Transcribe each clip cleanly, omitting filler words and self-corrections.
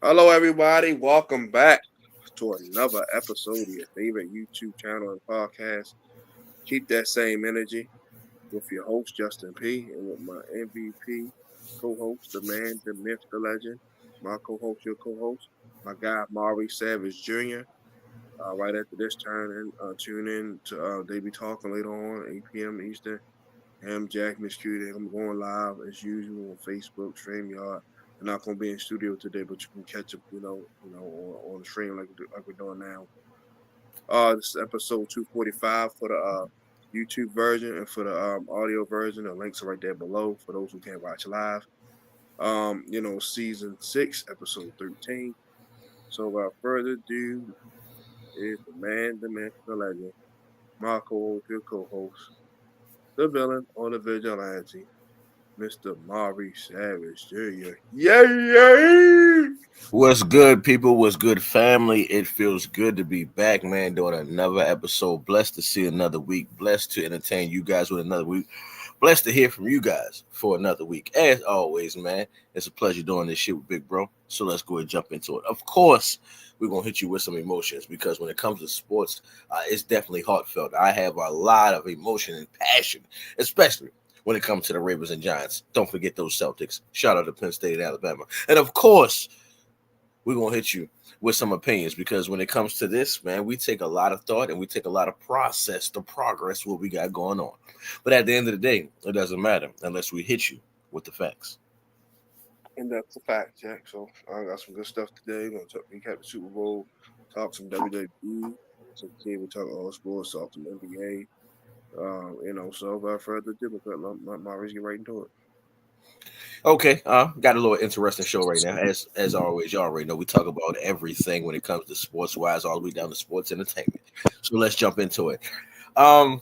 Hello, everybody. Welcome back to another episode of your favorite YouTube channel and podcast. Keep that same energy with your host, Justin P., and with my MVP co-host, the man, the myth, the legend, my co-host, your co-host, my guy, Maurice Savage Jr. Right after this tune in to They Be Talking later on, 8 p.m. Eastern. I'm Jack Miss Cutie. I'm going live as usual on Facebook, StreamYard. I'm not gonna be in studio today, but you can catch up, on the stream like we're doing now. This is episode 245 for the YouTube version, and for the audio version, the links are right there below for those who can't watch live. Season 6, episode 13. So without further ado, is the man, the myth, the legend, Marco, your co-host, the villain or the vigilante, Mr. Maurice Savage Jr. Yeah. What's good, people? What's good, family? It feels good to be back, man, doing another episode. Blessed to see another week. Blessed to entertain you guys with another week. Blessed to hear from you guys for another week. As always, man, it's a pleasure doing this shit with Big Bro. So let's go and jump into it. Of course, we're going to hit you with some emotions because when it comes to sports, it's definitely heartfelt. I have a lot of emotion and passion, especially when it comes to the Ravens and Giants. Don't forget those Celtics. Shout out to Penn State and Alabama. And of course, we're going to hit you with some opinions because when it comes to this, man, we take a lot of thought and we take a lot of process to progress what we got going on. But at the end of the day, it doesn't matter unless we hit you with the facts. And that's a fact, Jack. So I got some good stuff today. We're gonna recap the Super Bowl, talk some WWE, some cable talk all sports, talk some NBA. So without further ado, Maurice get right into it. Okay, got a little interesting show right now. As always, y'all already know we talk about everything when it comes to sports wise, all the way down to sports entertainment. So let's jump into it. Um,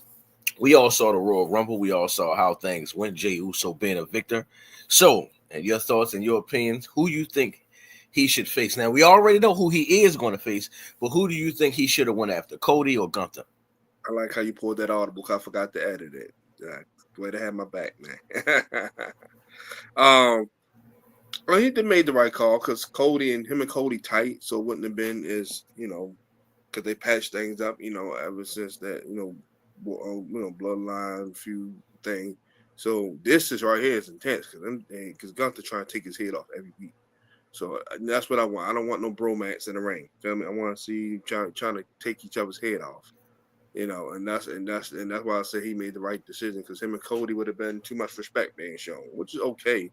we all saw the Royal Rumble. We all saw how things went. Jey Uso being a victor. So, and your thoughts and your opinions, who you think he should face? Now, we already know who he is going to face, but who do you think he should have went after, Cody or Gunther? I like how you pulled that audible. I forgot to edit it. Jack. Way to have my back, man. Well, he did made the right call because Cody tight, so it wouldn't have been as because they patched things up, ever since that, bloodline feud thing. So this is right here is intense because Gunther trying to take his head off every week. So that's what I want. I don't want no bromance in the ring. Feel me? I want to see trying to take each other's head off. And that's why I say he made the right decision because him and Cody would have been too much respect being shown, which is okay.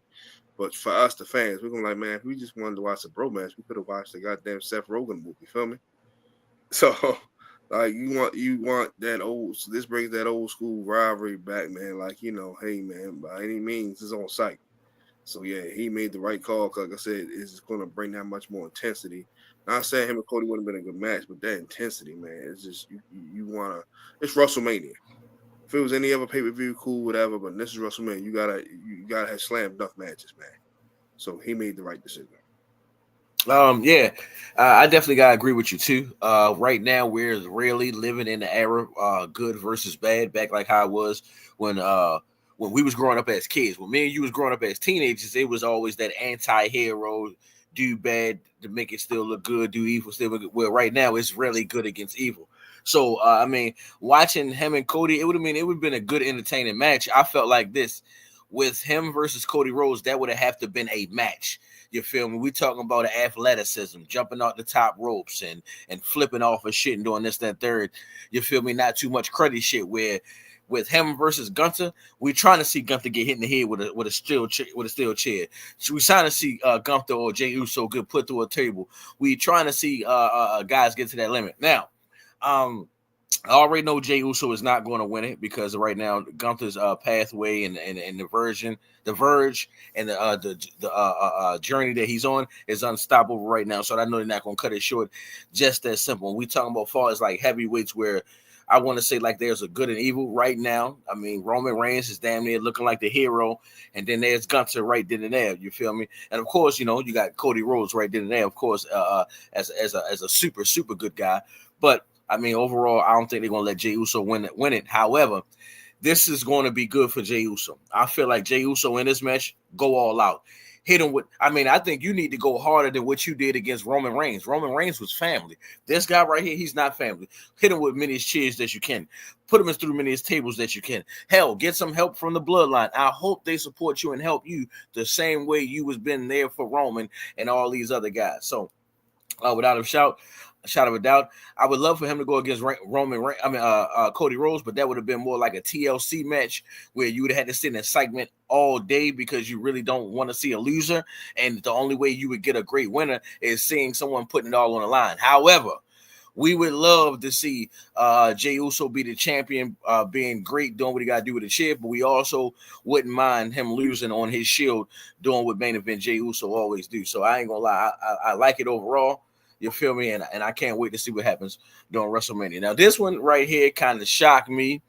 But for us, the fans, we're gonna like, man, if we just wanted to watch the bromance, we could have watched the goddamn Seth Rogen movie. Feel me? So, like, you want that old. So this brings that old school rivalry back, man. Like, hey, man, by any means, it's on site. So yeah, he made the right call. 'Cause like I said, it's going to bring that much more intensity. Not saying him and Cody wouldn't have been a good match, but that intensity, man, it's just you wanna. It's WrestleMania. If it was any other pay per view, cool, whatever. But this is WrestleMania. You gotta have slam dunk matches, man. So he made the right decision. Yeah, I definitely gotta agree with you too. Right now we're really living in the era, good versus bad, back like how it was when when we was growing up as kids. When me and you was growing up as teenagers, it was always that anti-hero, do bad to make it still look good, do evil still look good. Well, right now it's really good against evil. So I mean, watching him and Cody, it would have been a good entertaining match. I felt like this with him versus Cody Rhodes, that would have to been a match. You feel me? We talking about athleticism, jumping off the top ropes and flipping off of shit and doing this, that, third. You feel me? Not too much credit shit. Where with him versus Gunther, we trying to see Gunther get hit in the head with a steel chair. So we trying to see Gunther or Jey Uso get put through a table. We trying to see guys get to that limit. Now, I already know Jey Uso is not going to win it because right now Gunther's pathway and the verge, and the journey that he's on is unstoppable right now. So I know they're not going to cut it short. Just that simple. When we talking about far as like heavyweights, where I want to say like there's a good and evil right now. I mean, Roman Reigns is damn near looking like the hero, and then there's Gunther right then and there. You feel me? And of course, you got Cody Rhodes right then and there. Of course, as a super good guy, but I mean, overall, I don't think they're going to let Jey Uso win it. However, this is going to be good for Jey Uso. I feel like Jey Uso in this match, go all out. hit him with. I mean, I think you need to go harder than what you did against Roman Reigns. Roman Reigns was family. This guy right here, he's not family. Hit him with many chairs that you can. Put him through many tables that you can. Hell, get some help from the bloodline. I hope they support you and help you the same way you was been there for Roman and all these other guys. So, without a shout of a doubt, I would love for him to go against Cody Rhodes, but that would have been more like a TLC match where you would have had to sit in excitement all day because you really don't want to see a loser, and the only way you would get a great winner is seeing someone putting it all on the line. However, we would love to see Jey Uso be the champion, being great, doing what he got to do with the chair, but we also wouldn't mind him losing on his Shield, doing what main event Jey Uso always do. So I ain't gonna lie, I like it overall. You feel me? And I can't wait to see what happens during WrestleMania. Now, this one right here kind of shocked me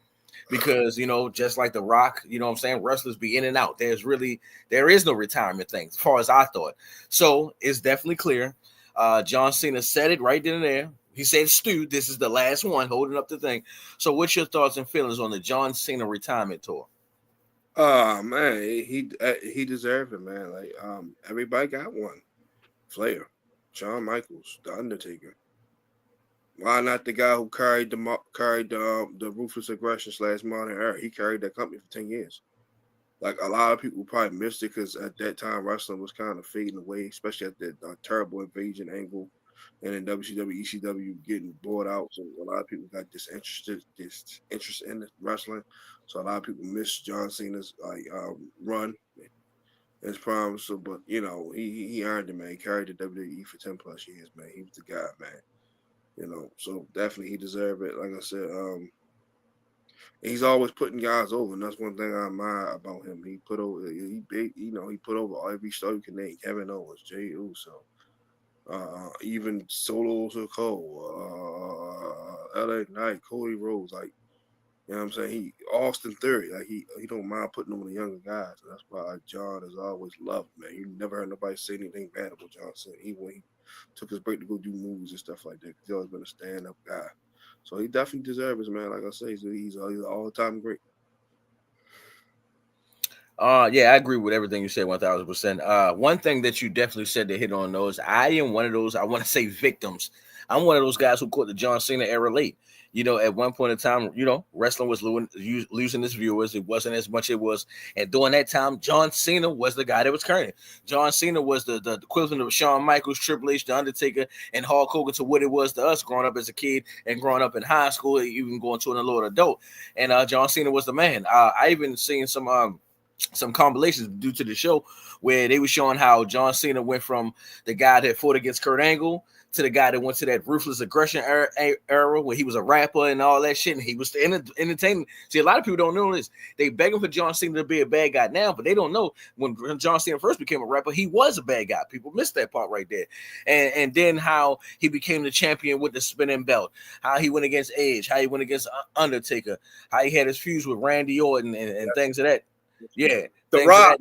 because, just like The Rock, you know what I'm saying? Wrestlers be in and out. There is no retirement thing as far as I thought. So it's definitely clear. John Cena said it right then and there. He said, Stu, this is the last one, holding up the thing. So what's your thoughts and feelings on the John Cena retirement tour? Oh, man, he deserved it, man. Like, everybody got one. Flair, Shawn Michaels, The Undertaker. Why not the guy who carried the Ruthless Aggression / Modern Era? He carried that company for 10 years. Like, a lot of people probably missed it because at that time wrestling was kind of fading away, especially at the terrible invasion angle, and then WCW, ECW getting bought out. So a lot of people got disinterest in wrestling. So a lot of people missed John Cena's run, his prime. So, but he earned it, man. He carried the WWE for 10 plus years, man. He was the guy, man. So definitely he deserved it. Like I said, he's always putting guys over, and that's one thing I admire about him. He put over, he put over every star you can name. Kevin Owens, Jey Uso, even Solo Sikoa, LA Knight, Cody Rhodes, like, you know what I'm saying? Austin Theory, like he don't mind putting over the younger guys. And that's why John is always loved, man. You never heard nobody say anything bad about John Cena. When he took his break to go do movies and stuff like that, because he's always been a stand-up guy. So he definitely deserves it, man. Like I say, he's an all-time great. Yeah, I agree with everything you said 1000%. One thing that you definitely said to hit on those, I am one of those, I want to say victims. I'm one of those guys who caught the John Cena era late. At one point in time, wrestling was losing its viewers. It wasn't as much it was. And during that time, John Cena was the guy that was carrying it. John Cena was the equivalent of Shawn Michaels, Triple H, The Undertaker, and Hulk Hogan to what it was to us growing up as a kid and growing up in high school, even going to an adult. And John Cena was the man. I even seen some compilations due to the show where they were showing how John Cena went from the guy that fought against Kurt Angle to the guy that went to that Ruthless Aggression era where he was a rapper and all that shit, and he was entertaining. See, a lot of people don't know this. They begging for John Cena to be a bad guy now, but they don't know when John Cena first became a rapper, he was a bad guy. People missed that part right there. And then how he became the champion with the spinning belt, how he went against Edge, how he went against Undertaker, how he had his feuds with Randy Orton and things of that. Yeah, The Rock.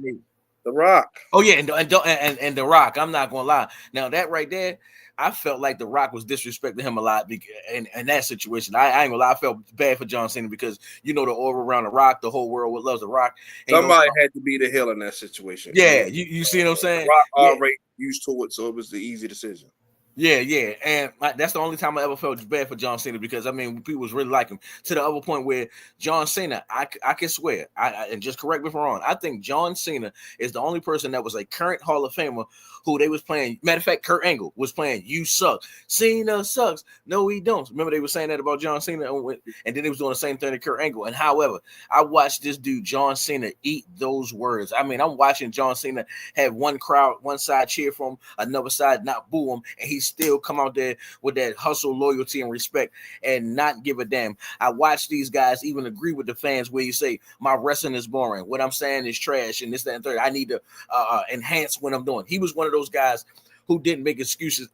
The Rock. Oh yeah, and The Rock. I'm not gonna lie. Now that right there, I felt like The Rock was disrespecting him a lot in that situation. I ain't gonna lie. I felt bad for John Cena because the aura around The Rock, the whole world loves The Rock. And somebody had to be the heel in that situation. Yeah, you see what I'm saying? The Rock already used to it, so it was the easy decision. Yeah, and that's the only time I ever felt bad for John Cena because people was really like him to the other point where John Cena, I can swear, and just correct me if I'm wrong, I think John Cena is the only person that was a current Hall of Famer who they was playing. Matter of fact, Kurt Angle was playing "You Suck." Cena sucks. No, he don't. Remember they were saying that about John Cena, and then they was doing the same thing to Kurt Angle. And however, I watched this dude John Cena eat those words. I mean, I'm watching John Cena have one crowd, one side cheer for him, another side not boo him, and he still come out there with that hustle, loyalty, and respect, and not give a damn. I watch these guys even agree with the fans where you say my wrestling is boring, what I'm saying is trash, and this, that, and third. I need to enhance what I'm doing. He was one of those guys who didn't make excuses.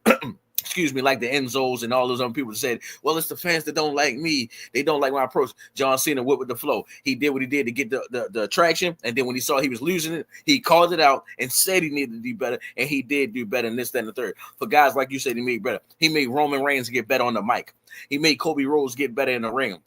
Excuse me, like the Enzos and all those other people that said, well, it's the fans that don't like me. They don't like my approach. John Cena went with the flow. He did what he did to get the attraction. And then when he saw he was losing it, he called it out and said he needed to do better. And he did do better than this, that, and the third. For guys like you said, he made better. He made Roman Reigns get better on the mic. He made Cody Rhodes get better in the ring.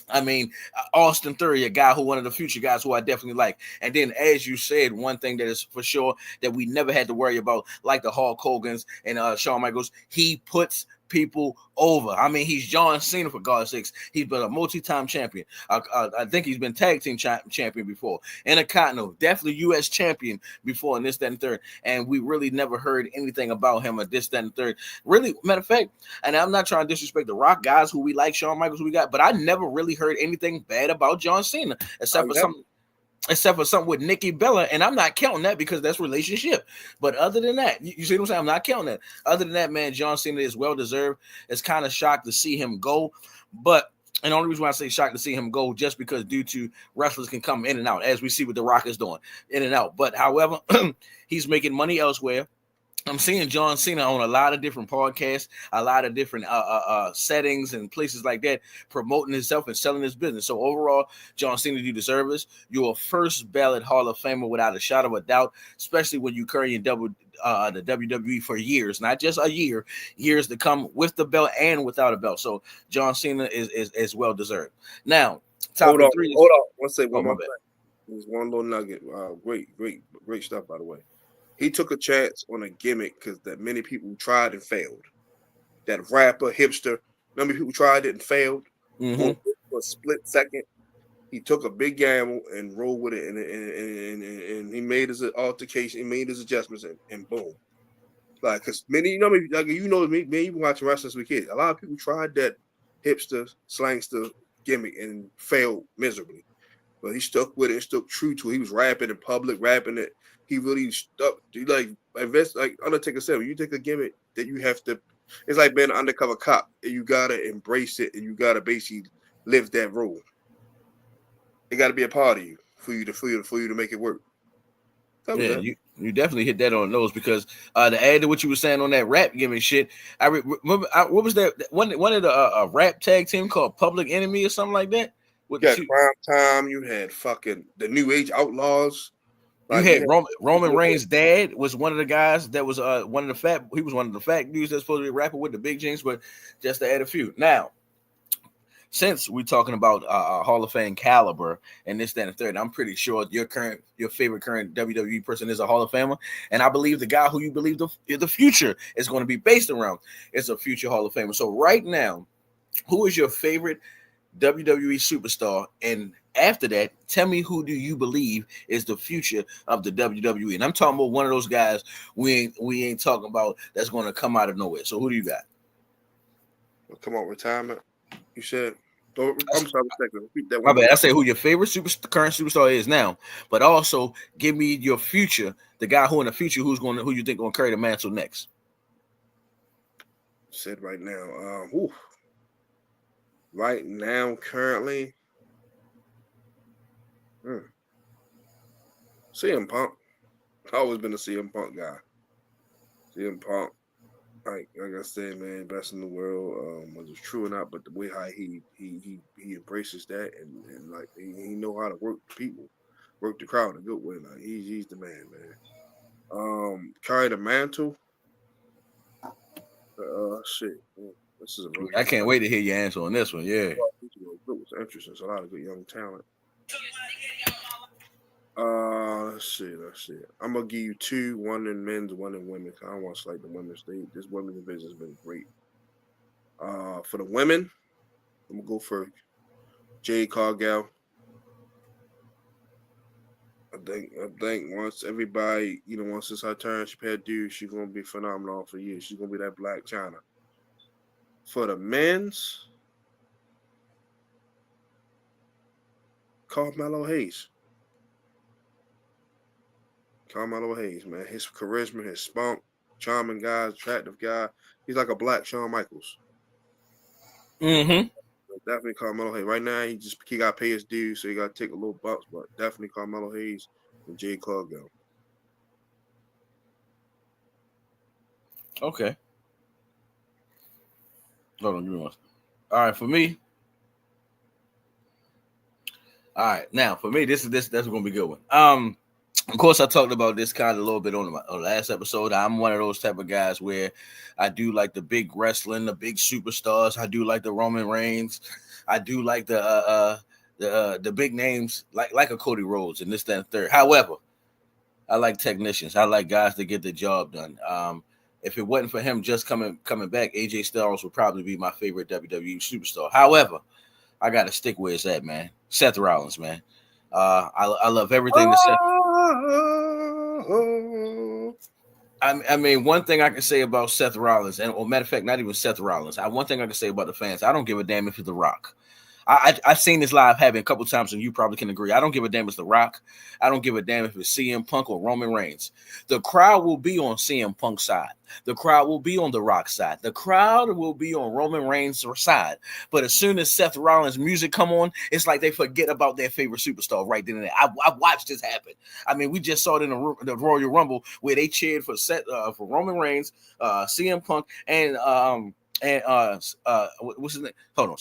I mean, Austin Theory, a guy one of the future guys who I definitely like. And then, as you said, one thing that is for sure that we never had to worry about, like the Hulk Hogan's and Shawn Michaels, he puts people over. I mean, he's John Cena, for God's sakes. He's been a multi-time champion. I think he's been tag team champion before, Intercontinental, definitely U.S. champion before, and this, that, and third. And we really never heard anything about him or this, that, and third. Really, matter of fact, and I'm not trying to disrespect the Rock guys who we like, Shawn Michaels who we got, but I never really heard anything bad about John Cena except for something with Nikki Bella, and I'm not counting that because that's relationship. But other than that, you see what I'm saying? I'm not counting that. Other than that, man, John Cena is well deserved. It's kind of shocked to see him go, and the only reason why I say shocked to see him go, just because due to wrestlers can come in and out, as we see what The Rock is doing, in and out. But however, he's making money elsewhere. I'm seeing John Cena on a lot of different podcasts, a lot of different settings and places like that, promoting himself and selling his business. So overall, John Cena, you deserve this. You're a first ballot Hall of Famer without a shadow of a doubt, especially when you carry in the WWE for years, not just a year, years to come with the belt and without a belt. So John Cena is well deserved. Now, hold on. Let's say one more thing. There's one little nugget. Great stuff, by the way. He took a chance on a gimmick because that many people tried and failed. That rapper, hipster, many people tried it and failed. For a split second, he took a big gamble and rolled with it, and he made his altercation, he made his adjustments, and boom. Like, because many, me, you watching wrestling as a kid. A lot of people tried that hipster, slangster gimmick and failed miserably. But he stuck with it and stuck true to it. He was rapping in public, rapping it. He really stuck. Like Undertaker said, when you take a gimmick that you have to, it's like being an undercover cop. And you gotta embrace it, and you gotta basically live that role. It got to be a part of you for you to make it work. Yeah, you definitely hit that on the nose, because to add to what you were saying on that rap gimmick shit, I remember what was that one of the rap tag team called Public Enemy or something like that. You had Prime Time. You had fucking the New Age Outlaws. Like, you had Roman Reigns' dad was one of the guys that was one of the fat. He was one of the fat dudes that's supposed to be rapping with the big jeans. But just to add a few. Now, since we're talking about Hall of Fame caliber and this, that, and third, I'm pretty sure your favorite current WWE person is a Hall of Famer, and I believe the guy who you believe the future is going to be based around is a future Hall of Famer. So right now, who is your favorite WWE superstar? And after that, tell me, who do you believe is the future of the WWE? And I'm talking about one of those guys we ain't talking about that's going to come out of nowhere. So who do you got? Come on, retirement. You said. I'm sorry, repeat that one. My bad. I say who your favorite current superstar is now, but also give me your future, the guy who in the future who you think going to carry the mantle next. Said right now. Right now, currently, CM Punk. I've always been a CM Punk guy. CM Punk, like I said, man, best in the world. Whether it's true or not, but the way how he embraces that and like he know how to work people, work the crowd a good way. Like he's the man. Carry the mantle. Shit. I can't wait to hear your answer on this one. Yeah. It was interesting. It's a lot of good young talent. Let's see. I'm gonna give you two, one in men's, one in women. I don't want to select the women's. This women's division has been great. For the women, I'm gonna go for Jade Cargill. I think once everybody, once it's her turn, she paid due, she's gonna be phenomenal for years. She's gonna be that Black China. For the men's, Carmelo Hayes. Carmelo Hayes, man. His charisma, his spunk, charming guy, attractive guy. He's like a black Shawn Michaels. Definitely Carmelo Hayes. Right now, he got to pay his dues, so he got to take a little bumps, but definitely Carmelo Hayes and Jade Cargill. Okay. Hold on, give me one. All right, for me. All right, now for me, that's going to be a good one. Of course, I talked about this kind of a little bit on the last episode. I'm one of those type of guys where I do like the big wrestling, the big superstars. I do like the Roman Reigns. I do like the big names like a Cody Rhodes and this, that, and third. However, I like technicians. I like guys that get the job done. If it wasn't for him just coming back, AJ Styles would probably be my favorite WWE superstar. However, I got to stick where it's at, man. Seth Rollins, man. I love everything that Seth. I mean, one thing I can say about Seth Rollins, and or matter of fact, not even Seth Rollins. One thing I can say about the fans, I don't give a damn if it's The Rock. I've seen this live happen a couple times, and you probably can agree. I don't give a damn if it's The Rock. I don't give a damn if it's CM Punk or Roman Reigns. The crowd will be on CM Punk's side. The crowd will be on The Rock's side. The crowd will be on Roman Reigns' side. But as soon as Seth Rollins' music come on, it's like they forget about their favorite superstar right then and there. I watched this happen. I mean, we just saw it in the Royal Rumble where they cheered for for Roman Reigns, CM Punk, and what's his name? Hold on.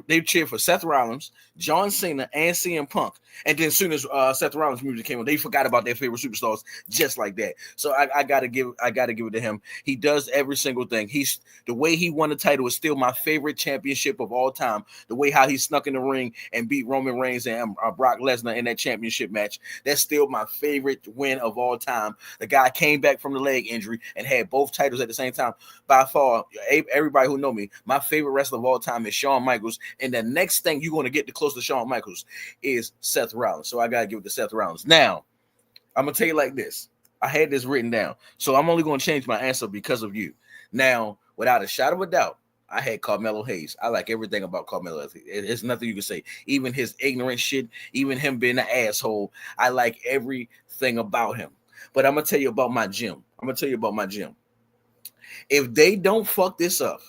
They cheered for Seth Rollins, John Cena, and CM Punk. And then as soon as Seth Rollins' music came on, they forgot about their favorite superstars just like that. So I gotta give it to him. He does every single thing. He's the way he won the title is still my favorite championship of all time. The way how he snuck in the ring and beat Roman Reigns and Brock Lesnar in that championship match. That's still my favorite win of all time. The guy came back from the leg injury and had both titles at the same time. By far, everybody who know me, my favorite wrestler of all time is Shawn Michaels. And the next thing you're going to get to close to Shawn Michaels is Seth Rollins. So I got to give it to Seth Rollins. Now, I'm going to tell you like this. I had this written down. So I'm only going to change my answer because of you. Now, without a shadow of a doubt, I had Carmelo Hayes. I like everything about Carmelo. There's nothing you can say. Even his ignorant shit, even him being an asshole. I like everything about him. But I'm going to tell you about my gym. If they don't fuck this up,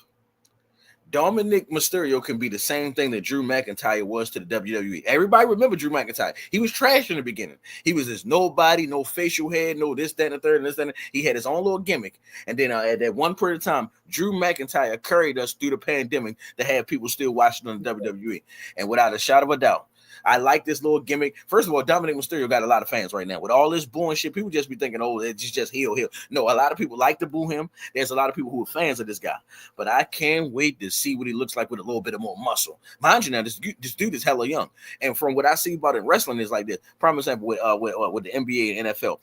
Dominic Mysterio can be the same thing that Drew McIntyre was to the WWE. Everybody remember Drew McIntyre. He was trash in the beginning. He was this nobody, no facial hair, no this, that, and the third, and this, that, and he had his own little gimmick. And then at that one period of time, Drew McIntyre carried us through the pandemic to have people still watching on the WWE. And without a shadow of a doubt, I like this little gimmick. First of all, Dominic Mysterio got a lot of fans right now. With all this booing shit, people just be thinking, oh, it's just heel. No, a lot of people like to boo him. There's a lot of people who are fans of this guy. But I can't wait to see what he looks like with a little bit of more muscle. Mind you now, this dude is hella young. And from what I see about it, wrestling is like this. Prime example with the NBA and NFL.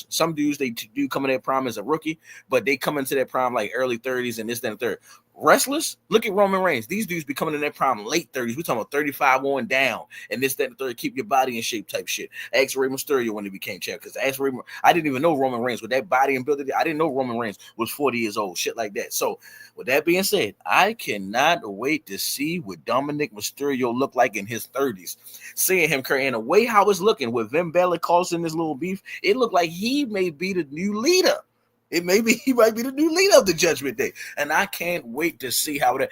Some dudes, they do come in their prime as a rookie, but they come into their prime like early 30s and this, that, and third. Wrestlers, look at Roman Reigns. These dudes be coming in their prime late 30s. We're talking about 35 on down. And this, that, and third, keep your body in shape type shit. Ask Rey Mysterio when he became champ. Because I didn't even know Roman Reigns with that body and build. I didn't know Roman Reigns was 40 years old. Shit like that. So with that being said, I cannot wait to see what Dominic Mysterio look like in his 30s. Seeing him carrying the way how it's looking with Vin Balor causing this little beef, it looked like he may be the new leader. He might be the new leader of the Judgment Day, and I can't wait to see how that.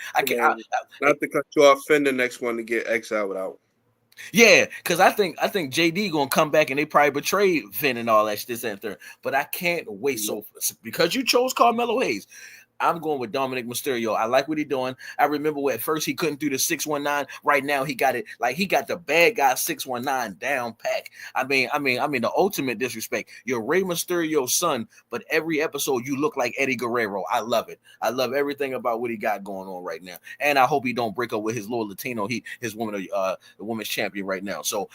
Not to cut you off, Finn the next one to get exiled without. Yeah, because I think JD gonna come back and they probably betray Finn and all that shit, this and third. But I can't wait. So because you chose Carmelo Hayes, I'm going with Dominic Mysterio. I like what he's doing. I remember at first he couldn't do the 619. Right now he got it. Like he got the bad guy 619 down pack. I mean the ultimate disrespect. You're Rey Mysterio's son, but every episode you look like Eddie Guerrero. I love it. I love everything about what he got going on right now. And I hope he don't break up with his little Latino. His woman, the women's champion right now. So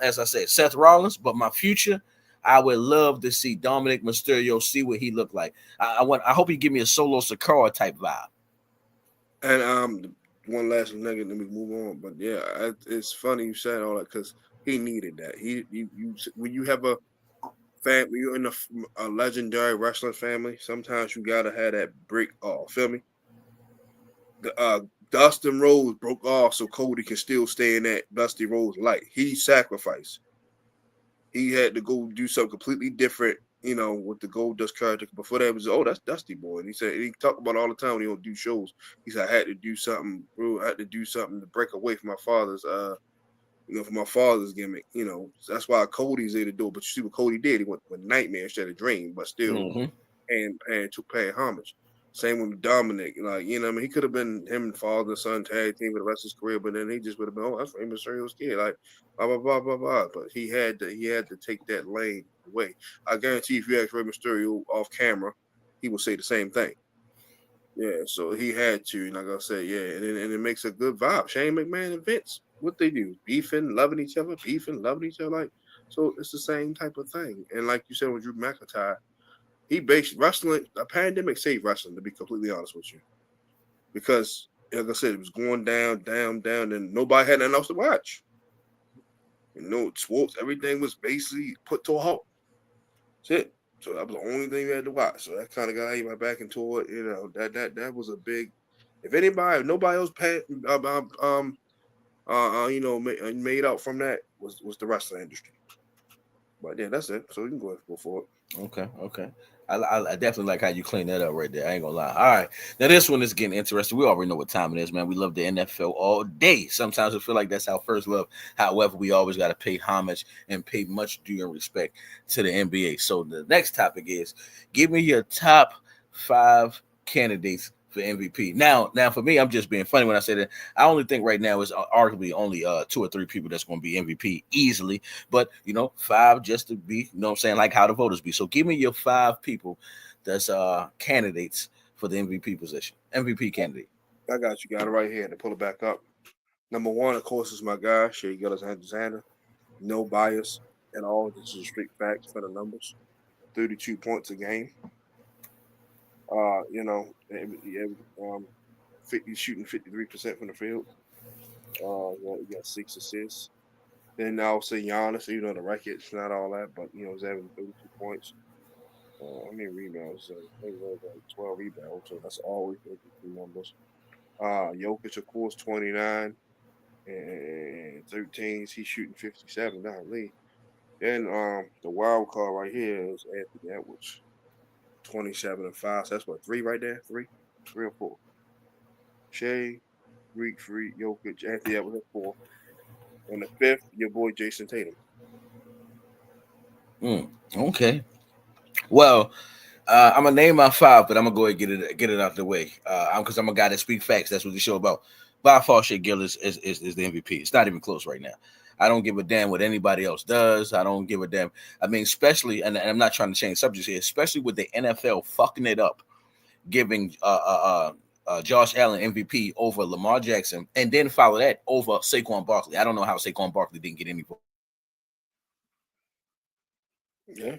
as I said, Seth Rollins, but my future. I would love to see Dominic Mysterio, see what he looked like. I hope he give me a Solo Sakura type vibe. And one last nugget, let me move on. But yeah, it's funny you said all that because he needed that. When you have a family, you're in a legendary wrestling family. Sometimes you gotta have that break off. Feel me? Dustin Rhodes broke off so Cody can still stay in that Dusty Rhodes light. He sacrificed. He had to go do something completely different, with the Goldust character. Before that, it was, that's Dusty Boy. And he talked about all the time when he don't do shows. He said, I had to do something, bro. I had to do something to break away from my father's, from my father's gimmick. So that's why Cody's there to do it. But you see what Cody did? He went with Nightmare instead of Dream, but still paying homage. Same with Dominic, he could have been him and father and son tag team for the rest of his career, but then he just would have been, that's Rey Mysterio's kid, like blah blah blah blah blah. But he had to take that lane away. I guarantee if you ask Rey Mysterio off camera, he will say the same thing. Yeah, so he had to, like I said, yeah, and it makes a good vibe. Shane McMahon and Vince, what they do, beefing, loving each other, beefing, loving each other, like so. It's the same type of thing. And like you said with Drew McIntyre, he based wrestling. A pandemic saved wrestling, to be completely honest with you, because like I said, it was going down, down, down, and nobody had nothing else to watch. You know, sports, everything was basically put to a halt. That's it. So that was the only thing you had to watch. So that kind of got everybody back into it. You know, that was a big. If nobody else made out from that was the wrestling industry. But yeah, that's it. So you can go ahead and go for it. Okay. I definitely like how you clean that up right there. I ain't gonna lie. All right, now this one is getting interesting. We already know what time it is, man. We love the NFL all day. Sometimes I feel like that's our first love. However, we always got to pay homage and pay much due and respect to the NBA. So the next topic is: give me your top 5 candidates for MVP. Now for me, I'm just being funny when I say that. I only think right now is arguably only 2 or 3 people that's going to be MVP easily. But 5 just to be, what I'm saying, like how the voters be. So give me your 5 people that's candidates for the MVP position. MVP candidate. I got you. Got it right here to pull it back up. Number 1, of course, is my guy Shea Gilgeous-Alexander. No bias at all. This is straight facts for the numbers. 32 points a game. Shooting 53% from the field. You got 6 assists. Then I'll say Giannis, the record's not all that, but he's having 32 points. How many rebounds? I think 12 rebounds, so that's always good numbers. Jokic, of course, 29 and 13. He's shooting 57. Golly. Then the wild card right here is Anthony Edwards, 27 and 5. So that's what, 3 right there? 3 or 4. Shea, Greek Freak, Jokic, Anthony Edwards at 4. On the 5th, your boy Jason Tatum. Okay. Well, I'm gonna name my 5, but I'm gonna go ahead and get it out the way. Because I'm a guy that speaks facts. That's what the show about. By far, Shea Gilgeous is the MVP. It's not even close right now. I don't give a damn what anybody else does. I don't give a damn. I mean, especially, and I'm not trying to change subjects here, especially with the NFL fucking it up, giving Josh Allen MVP over Lamar Jackson, and then follow that over Saquon Barkley. I don't know how Saquon Barkley didn't get any votes. Yeah.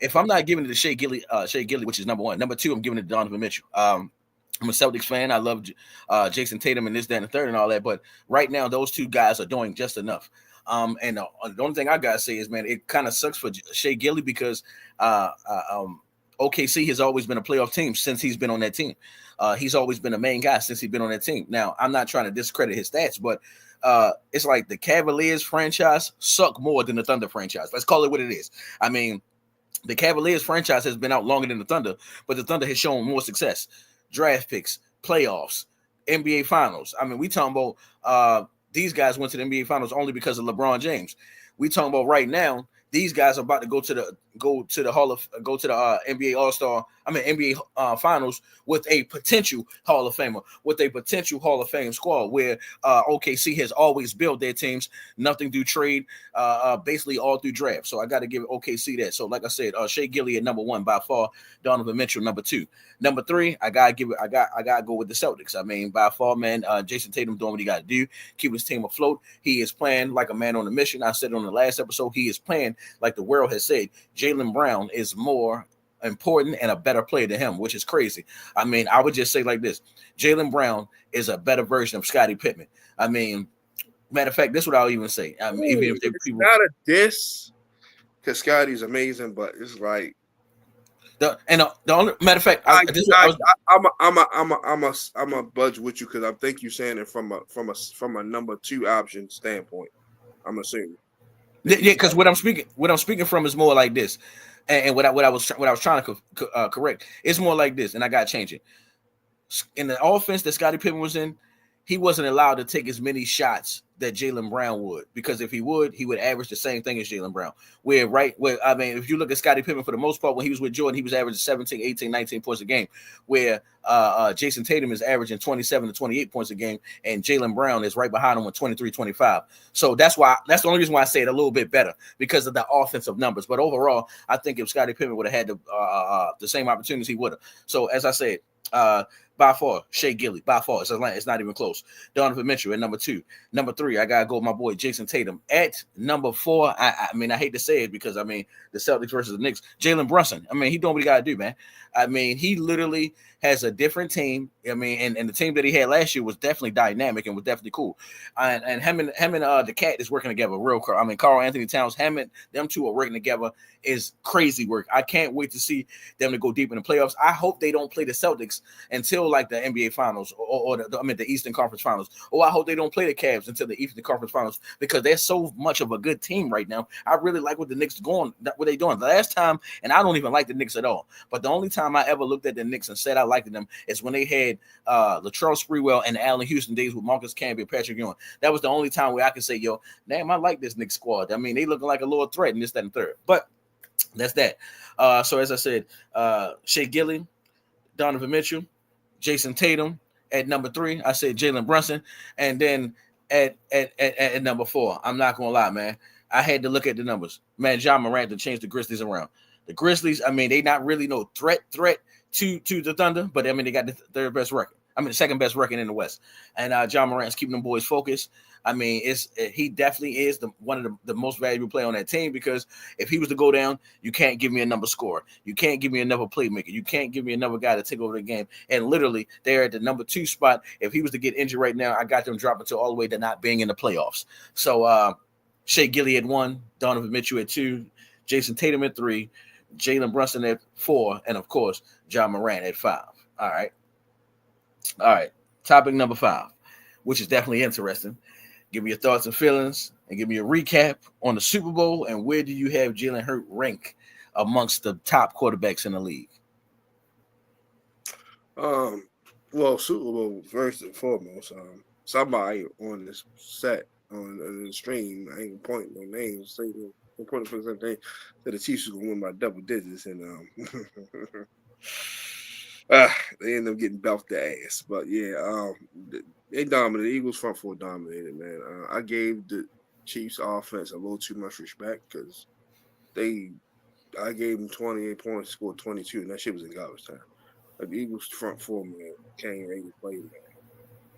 If I'm not giving it to Shea Gilly, which is number 1. Number 2, I'm giving it to Donovan Mitchell. I'm a Celtics fan. I love Jason Tatum and this, that, and the third and all that. But right now, those 2 guys are doing just enough. And the only thing I got to say is, man, it kind of sucks for Shea Gilly because OKC has always been a playoff team since he's been on that team. He's always been a main guy since he's been on that team. Now, I'm not trying to discredit his stats, but it's like the Cavaliers franchise suck more than the Thunder franchise. Let's call it what it is. I mean, the Cavaliers franchise has been out longer than the Thunder, but the Thunder has shown more success. Draft picks, playoffs, NBA Finals. I mean, we talking about these guys went to the NBA Finals only because of LeBron James. We talking about right now, these guys are about to go to the NBA All-Star. NBA Finals with a potential Hall of Famer, with a potential Hall of Fame squad. Where OKC has always built their teams, nothing through trade, basically all through draft. So I got to give OKC that. So like I said, Shea Gilly at number 1 by far, Donovan Mitchell number 2. Number 3, I gotta go with the Celtics. I mean, by far, man, Jason Tatum doing what he got to do, keep his team afloat. He is playing like a man on a mission. I said on the last episode, he is playing like the world has said. Jaylen Brown is more important and a better player than him, which is crazy. I mean, I would just say like this: Jaylen Brown is a better version of Scottie Pippen. I mean, matter of fact, this is what I'll even say. Even if it's people not a diss, because Scottie's amazing, but it's like. The only matter of fact, I'm a budge with you because I think you're saying it from a number 2 option standpoint. I'm assuming. Yeah, because what I'm speaking from is more like this, and what I was trying to correct, it's more like this, and I got to change it. In the offense that Scottie Pippen was in, he wasn't allowed to take as many shots that Jaylen Brown would, because if he would average the same thing as Jaylen Brown. I mean, if you look at Scottie Pippen, for the most part, when he was with Jordan, he was averaging 17, 18, 19 points a game, where Jason Tatum is averaging 27 to 28 points a game, and Jaylen Brown is right behind him with 23, 25. So that's the only reason why I say it a little bit better, because of the offensive numbers. But overall, I think if Scottie Pippen would have had the same opportunities, he would have. So as I said, by far, Shea Gilly, by far. It's not even close. Donovan Mitchell at number 2. Number 3, I got to go with my boy Jason Tatum. At number 4, I mean, I hate to say it, because, I mean, the Celtics versus the Knicks, Jalen Brunson. I mean, he doing what he got to do, man. I mean, he literally has a different team. I mean, and the team that he had last year was definitely dynamic and was definitely cool. And him and the cat is working together real cool. I mean, Karl Anthony Towns, them two are working together is crazy work. I can't wait to see them to go deep in the playoffs. I hope they don't play the Celtics until like the NBA Finals or the Eastern Conference Finals. Or I hope they don't play the Cavs until the Eastern Conference Finals, because they're so much of a good team right now. I really like what the Knicks what they doing. The last time, and I don't even like the Knicks at all, but the only time I ever looked at the Knicks and said I liked them is when they had Latrell Sprewell and Allen Houston days with Marcus Camby and Patrick Ewing. That was the only time where I could say, yo, damn, I like this Knicks squad. I mean, they looking like a little threat in this, that, and third. But that's that. So as I said, Shea Gilly, Donovan Mitchell, Jason Tatum. At number 3, I said Jalen Brunson. And then at number 4, I'm not going to lie, man, I had to look at the numbers. Man, John Morant to change the Grizzlies around. The Grizzlies, I mean, they not really no threat to the Thunder, but I mean, they got the third best record. I mean, the second best record in the West. And John Morant's keeping them boys focused. I mean, he definitely is one of the most valuable player on that team, because if he was to go down, you can't give me another scorer. You can't give me another playmaker. You can't give me another guy to take over the game. And literally, they're at the number 2 spot. If he was to get injured right now, I got them dropping to all the way to not being in the playoffs. So Shea Gilly at 1, Donovan Mitchell at 2, Jason Tatum at 3, Jalen Brunson at 4, and of course, John Morant at 5. All right. Topic number 5, which is definitely interesting. Give me your thoughts and feelings, and give me a recap on the Super Bowl, and where do you have Jalen Hurts rank amongst the top quarterbacks in the league? Well, Super Bowl first and foremost. Somebody on this set on the stream, I ain't pointing no names, say the important for something, said the Chiefs was gonna win by double digits, and they end up getting belted the ass. But yeah, they dominated. The Eagles front four dominated, man. I gave the Chiefs offense a little too much respect, because I gave them 28 points, scored 22, and that shit was in garbage time. Like, the Eagles front four, man, came ready to play, man.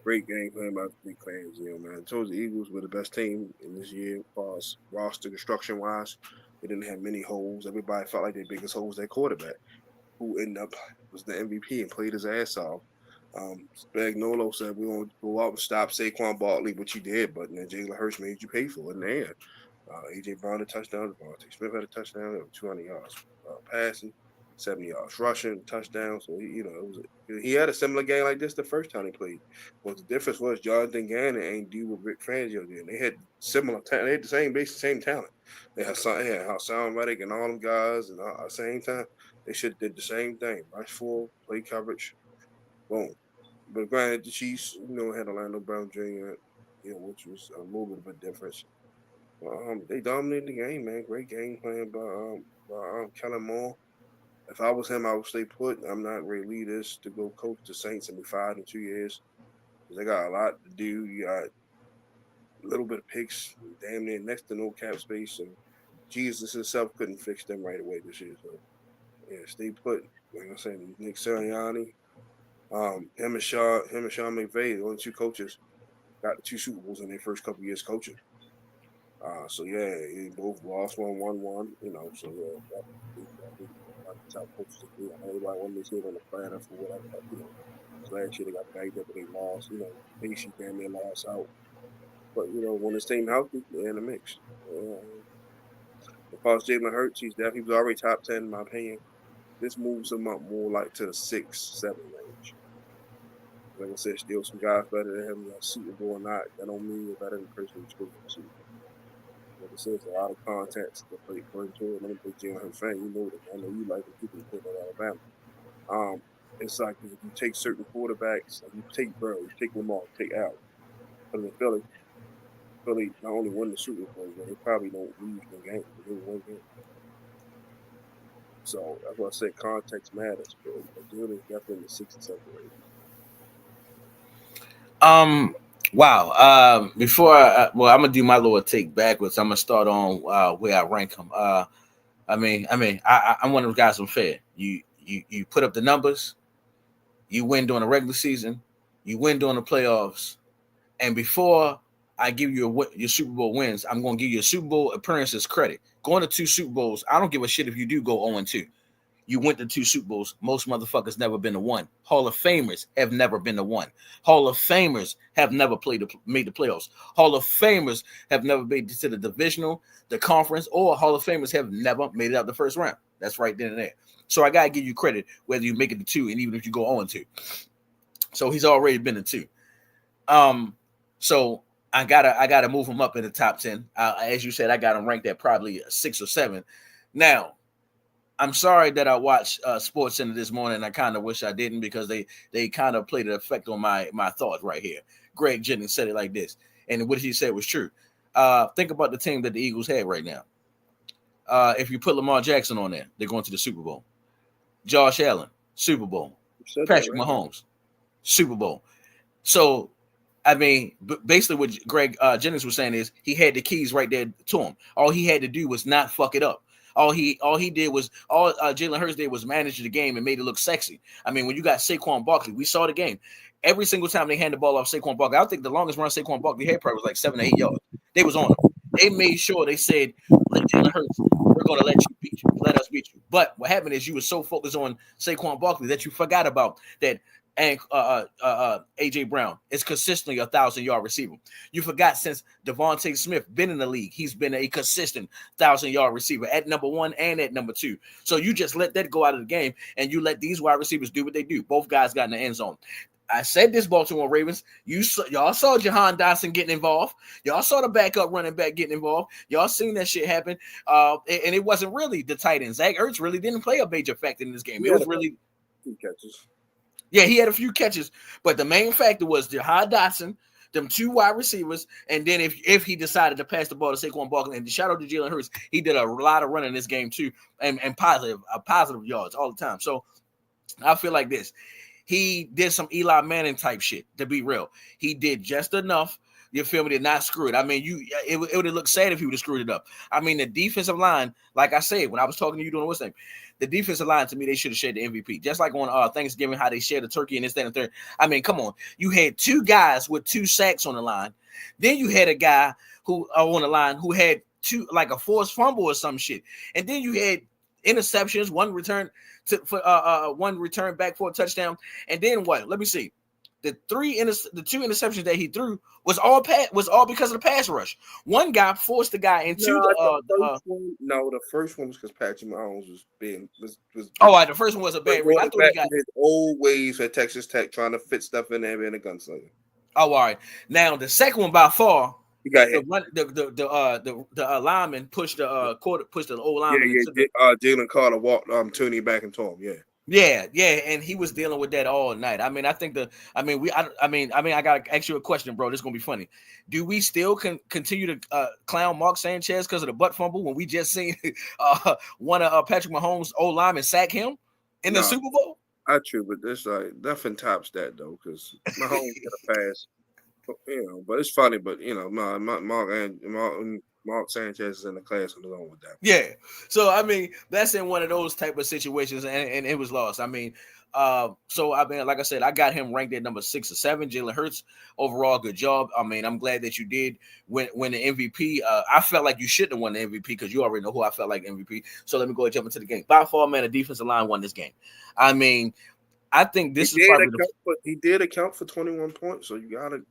Great game plan by the three clans, man. I told the Eagles were the best team in this year as far as roster construction wise. They didn't have many holes. Everybody felt like their biggest hole was their quarterback, who ended up was the MVP and played his ass off. Spagnolo said we won't go out and stop Saquon Barkley, which he did, but then Jalen Hurts made you pay for it in the end. AJ Brown a touchdown. Devontae Smith had a touchdown. 200 yards passing, 70 yards rushing, touchdown. So he had a similar game like this the first time they played. But the difference was Jonathan Gannon ain't do what Rick Fangio did. They had similar talent. They had the same talent. They had Hassan Reddick and all them guys, and at the same time they should have did the same thing. Rush full, play coverage, boom. But granted, the Chiefs, had Orlando Brown Jr., which was a little bit of a difference. They dominated the game, man. Great game plan by Kellen Moore. If I was him, I would stay put. I'm not ready to lead this to go coach the Saints and be fired in 2 years. They got a lot to do. You got a little bit of picks, damn near next to no cap space, and Jesus himself couldn't fix them right away this year. So yeah, stay put. Like I said, Nick Sirianni, him and Sean McVay, the only two coaches, got the 2 Super Bowls in their first couple years coaching. So yeah, they both lost one. So yeah, top coaches. Everybody wanted to sit on the planet for whatever. Last year they got bagged up, but they lost. Casey damn near lost out. But when this team healthy, they're in the mix. As far as Jalen Hurts, he was already top 10 in my opinion. This moves him up more like to the 6, 7 range. Like I said, still some guys better than him. Super Bowl or not, that don't mean you're better than the person who's supposed to Super Bowl. Like I said, it's a lot of contacts that play into it. Let me play Jalen Hurts fan. You know that. I know you like the people who play in Alabama. It's like if you take certain quarterbacks, like you take Burrow, you take Lamar, you take Allen, but in Philly not only won the Super Bowl, but they probably don't lose no game. They win game. So that's why I said context matters, but Jordan's definitely in the 6 and 7 range. Wow. Before I'm gonna do my little take backwards. I'm gonna start on where I rank him. I'm one of those guys I'm fair. You put up the numbers, you win during the regular season, you win during the playoffs, and before I give you your Super Bowl wins, I'm going to give you a Super Bowl appearances credit. Going to 2 Super Bowls, I don't give a shit if you do go 0-2. You went to 2 Super Bowls. Most motherfuckers never been to 1. Hall of Famers have never been to 1. Hall of Famers have never made the playoffs. Hall of Famers have never made it to the divisional, the conference, or Hall of Famers have never made it out the first round. That's right then and there. So I got to give you credit whether you make it to 2 and even if you go 0-2. So he's already been to 2. So I gotta move him up in the top 10. As you said, I got him ranked at probably 6 or 7. Now, I'm sorry that I watched Sports Center this morning. I kind of wish I didn't because they kind of played an effect on my thoughts right here. Greg Jennings said it like this, and what he said was true. Think about the team that the Eagles have right now. If you put Lamar Jackson on there, they're going to the Super Bowl. Josh Allen, Super Bowl. Patrick Mahomes, Super Bowl. So, I mean, basically what Greg Jennings was saying is he had the keys right there to him. All he had to do was not fuck it up. All Jalen Hurts did was manage the game and made it look sexy. I mean, when you got Saquon Barkley, we saw the game. Every single time they hand the ball off Saquon Barkley, I think the longest run Saquon Barkley had probably was like 7 or 8 yards. They was on him. They made sure they said, "Let Jalen Hurts, we're going to let us beat you." But what happened is you were so focused on Saquon Barkley that you forgot about that. And AJ Brown is consistently 1,000-yard receiver. You forgot since Devontae Smith been in the league, he's been a consistent 1,000-yard receiver at number 1 and at number 2. So you just let that go out of the game, and you let these wide receivers do what they do. Both guys got in the end zone. I said this, Baltimore Ravens. Y'all saw Jahan Dotson getting involved. Y'all saw the backup running back getting involved. Y'all seen that shit happen. And it wasn't really the tight end. Zach Ertz really didn't play a major factor in this game. It was really catches. Yeah, he had a few catches, but the main factor was Jahan Dotson, them 2 wide receivers, and then if he decided to pass the ball to Saquon Barkley, and shout out to Jalen Hurts, he did a lot of running in this game too, and positive yards all the time. So I feel like this. He did some Eli Manning type shit, to be real. He did just enough, you feel me, to not screw it. I mean, it would have looked sad if he would have screwed it up. I mean, the defensive line, like I said, when I was talking to you doing what's name, the defensive line, to me, they should have shared the MVP. Just like on Thanksgiving, how they shared the turkey and this, that, and third. I mean, come on. You had 2 guys with 2 sacks on the line. Then you had a guy who on the line who had 2, like a forced fumble or some shit. And then you had interceptions, one return back for a touchdown. And then what? Let me see. The 2 interceptions that he threw was all because of the pass rush. One guy forced the guy into the first one was because Patrick Mahomes was the first one was a bad read. I thought he got his old ways at Texas Tech trying to fit stuff in there being a gunslinger. Oh, all right. Now the second one by far, he got hit. The lineman pushed the old lineman. Jalen Carter walked Tooney back and told him, Yeah, and he was dealing with that all night. I mean, I gotta ask you a question, bro. This is gonna be funny. Do we still continue to clown Mark Sanchez because of the butt fumble when we just seen one of Patrick Mahomes' old lineman sack him in the Super Bowl? True, but there's like nothing tops that though, because Mahomes got a pass, But it's funny, but Mark Sanchez is in the class on his own with that. Yeah. So, I mean, that's in one of those type of situations, and it was lost. I mean, like I said, I got him ranked at number 6 or 7. Jalen Hurts, overall, good job. I mean, I'm glad that you did win the MVP. I felt like you shouldn't have won the MVP because you already know who I felt like MVP. So let me go and jump into the game. By far, man, the defensive line won this game. I mean, I think this is probably he did account for 21 points, so you gotta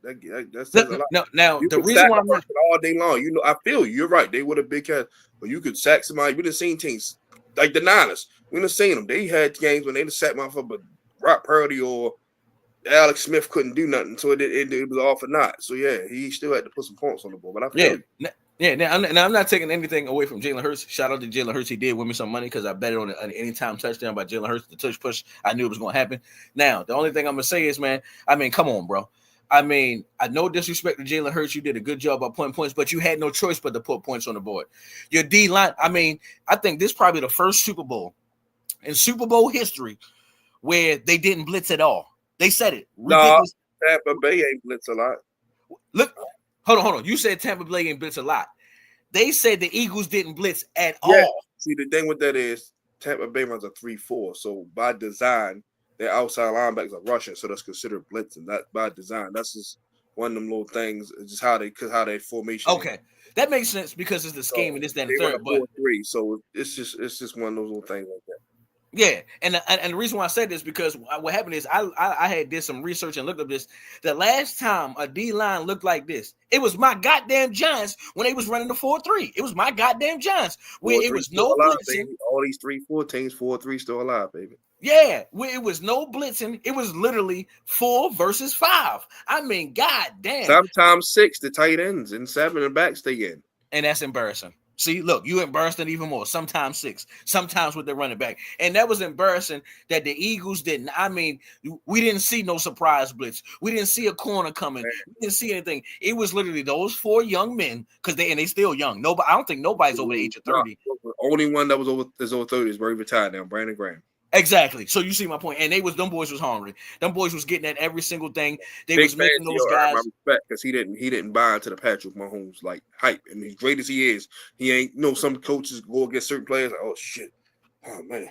that's a lot. Now the reason why I'm not all day long, I feel you're right. They would have big cat, but you could sack somebody. We done seen teams like the Niners. We done seen them. They had games when they just sacked motherfucker, but Brock Purdy or Alex Smith couldn't do nothing, so it was all for naught. So yeah, he still had to put some points on the board. But I feel Yeah, now I'm not taking anything away from Jalen Hurts. Shout out to Jalen Hurts. He did win me some money because I bet it on an anytime touchdown by Jalen Hurts. The touch push, I knew it was going to happen. Now, the only thing I'm going to say is, man, I mean, come on, bro. I mean, I no disrespect to Jalen Hurts. You did a good job by putting points, but you had no choice but to put points on the board. Your D line, I mean, I think this is probably the first Super Bowl in Super Bowl history where they didn't blitz at all. They said it. Ridiculous. No, Tampa Bay ain't blitz a lot. Look, hold on. You said Tampa Bay ain't blitz a lot. They said the Eagles didn't blitz at all. See, the thing with that is Tampa Bay runs a 3-4. So by design, their outside linebackers are rushing, so that's considered blitzing. That by design. That's just one of them little things. It's just how they formation. Okay, that makes sense because it's the scheme and this, that, and the third. But 4-3, so it's just one of those little things like that. Yeah, and the reason why I said this because what happened is I had did some research and looked up this. The last time a D line looked like this, it was my goddamn Giants when they was running the 4-3. It was my goddamn Giants where it was no blitzing. All these 3-4 teams, 4-3 still alive, baby. Yeah, where it was no blitzing. It was literally 4 versus 5. I mean, goddamn. Sometimes 6 the tight ends and 7 the backs stay in, and that's embarrassing. See, look, you embarrassed it even more. Sometimes 6, sometimes with the running back. And that was embarrassing that the Eagles didn't. I mean, we didn't see no surprise blitz. We didn't see a corner coming. We didn't see anything. It was literally those 4 young men, because they still young. Nobody, I don't think nobody's over the age of 30. The only one that was over 30 is very retired now, Brandon Graham. Exactly. So you see my point. And them boys was hungry. Them boys was getting at every single thing. They was making those guys. Because he didn't buy into the Patrick Mahomes like hype. And as great as he is, he ain't some coaches go against certain players like, oh shit. Oh man.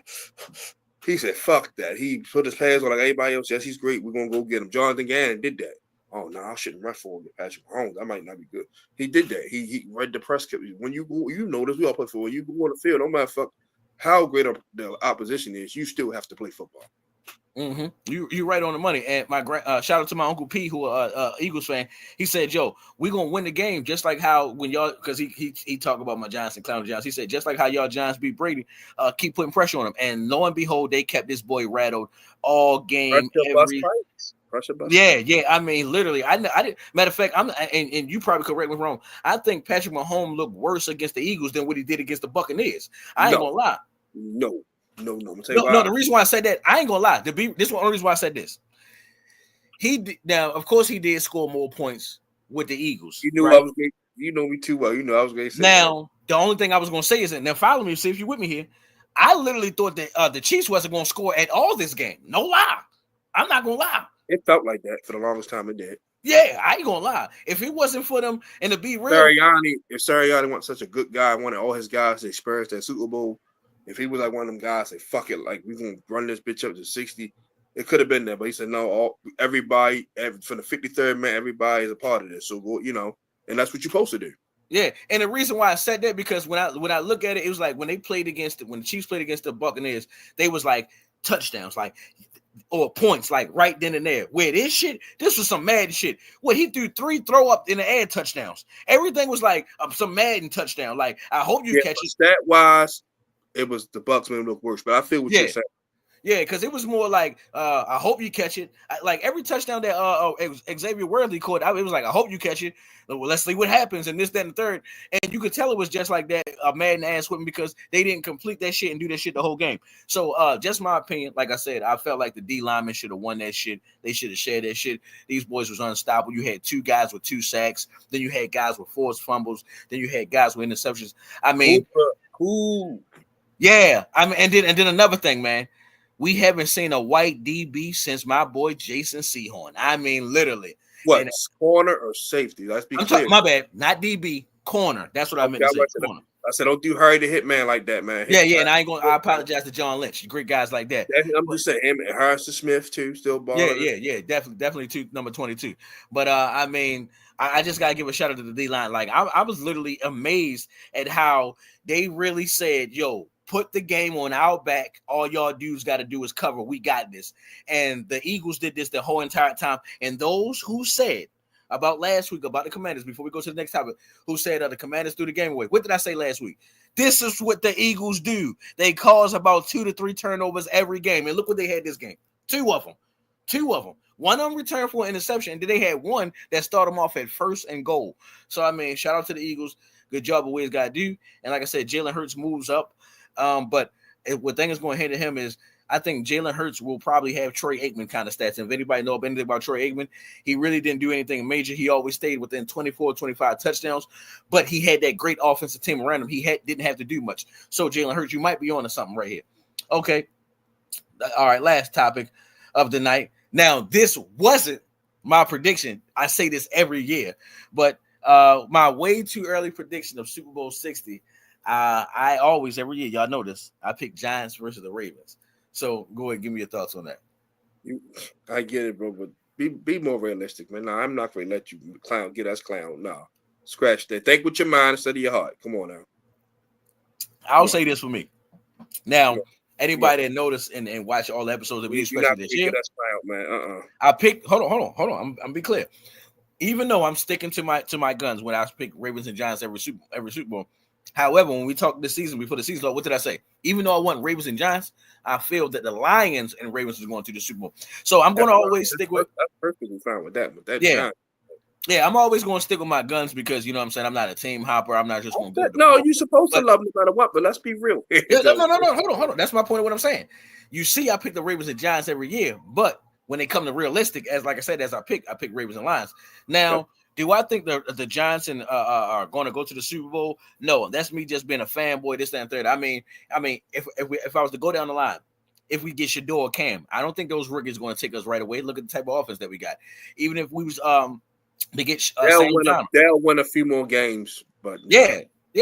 He said, fuck that. He put his pads on like everybody else. Yes, he's great. We're gonna go get him. Jonathan Gannon did that. Oh no, I shouldn't rush for Patrick Mahomes. That might not be good. He did that. He read the press clip. When you go, you know this, we all play for when you go on the field, no matter fuck how great the opposition is, you still have to play football. Mm-hmm. You're right on the money. And my shout out to my Uncle P, who Eagles fan. He said, "Yo, we're gonna win the game just like how when y'all," because he talked about my Giants and Clown Giants. He said, "Just like how y'all Giants beat Brady, keep putting pressure on him." And lo and behold, they kept this boy rattled all game. Yeah. I mean, literally, I didn't. Matter of fact, and you probably correct me wrong. I think Patrick Mahomes looked worse against the Eagles than what he did against the Buccaneers. I ain't gonna lie. No. The reason why I said that, I ain't gonna lie. This one, only reason why I said this. Now, of course, he did score more points with the Eagles. You knew, right? You know me too well. You know I was going to say. Now, the only thing I was going to say is that now follow me. See if you're with me here. I literally thought that the Chiefs wasn't going to score at all this game. No lie. I'm not gonna lie. It felt like that for the longest time. It did. Yeah, I ain't gonna lie. If it wasn't for them, and to be real, if Sirianni wasn't such a good guy, wanted all his guys to experience that Super Bowl. If he was like one of them guys, say fuck it, like we gonna run this bitch up to 60, it could have been there. But he said no. Everybody from the 53rd man, everybody is a part of this. So go, and that's what you're supposed to do. Yeah, and the reason why I said that because when I look at it, it was like when the Chiefs played against the Buccaneers, they was like touchdowns, like or points, like right then and there. Where this was some Madden shit. Where he threw 3 throw up in the air touchdowns. Everything was like some Madden touchdown. Like I hope you catch it. Stat wise, it was the Bucs made it look worse, but I feel what you're saying. Yeah, because it was more like, I hope you catch it. Like every touchdown that Xavier Worthy caught, it was like, I hope you catch it. Well, let's see what happens, and this, that, and the third. And you could tell it was just like that, Madden ass whipping because they didn't complete that shit and do that shit the whole game. So, just my opinion. Like I said, I felt like the D linemen should have won that shit. They should have shared that shit. These boys was unstoppable. You had 2 guys with 2 sacks. Then you had guys with forced fumbles. Then you had guys with interceptions. I mean, cool. Yeah. I mean, and then another thing, man. We haven't seen a white DB since my boy Jason Sehorn. I mean, literally. What, corner or safety? Let's be clear. My bad. Not DB, corner. That's what I meant to say. Corner. I said, don't do Harry the Hitman like that, man. Yeah, and I apologize to John Lynch. Great guys like that. I'm just saying, him and Harrison Smith too, still balling. Yeah, definitely number 22. But I mean, I just gotta give a shout out to the D line. Like I was literally amazed at how they really said, "Yo, put the game on our back. All y'all dudes got to do is cover. We got this." And the Eagles did this the whole entire time. And those who said about last week about the Commanders, before we go to the next topic, who said the Commanders threw the game away. What did I say last week? This is what the Eagles do. They cause about 2 to 3 turnovers every game. And look what they had this game. 2 of them. One of them returned for an interception. And then they had one that started them off at 1st and goal. So, I mean, shout out to the Eagles. good job of what he's got to do. And like I said, Jalen Hurts moves up. But what thing is going to hand to him is I think Jalen Hurts will probably have Troy Aikman kind of stats. And if anybody know anything about Troy Aikman, he really didn't do anything major. He always stayed within 24, 25 touchdowns, but he had that great offensive team around him. He didn't have to do much. So Jalen Hurts, you might be on to something right here. Okay. All right, last topic of the night. Now, this wasn't my prediction. I say this every year, but my way too early prediction of Super Bowl 60, I always, every year, y'all know this, I pick Giants versus the Ravens. So go ahead, give me your thoughts on that. I get it, bro, but be more realistic, man. No, I'm not going to let you get us clown. No, scratch that. Think with your mind instead of your heart. Come on now. I'll say this for me. Now, anybody that noticed and watch all the episodes of me, especially this year, us clown, man. I picked. Hold on. I'm be clear. Even though I'm sticking to my guns when I pick Ravens and Giants every Super Bowl. However, when we talked this season before the season, what did I say? Even though I want Ravens and Giants, I feel that the Lions and Ravens is going to the Super Bowl. So I'm going to always stick with. That's perfectly fine with that. Yeah, I'm always going to stick with my guns because you know what I'm saying. I'm not a team hopper. I'm not just going to. No, you're supposed to love no matter what. But let's be real. No. Hold on. That's my point of what I'm saying. You see, I pick the Ravens and Giants every year, but when they come to realistic, as like I said, as I pick Ravens and Lions. Now, do I think the Giants are going to go to the Super Bowl? No, that's me just being a fanboy. This, that, and third. I mean, if I was to go down the line, if we get Shador or Cam, I don't think those rookies going to take us right away. Look at the type of offense that we got. Even if we was to get they'll win a few more games, but yeah.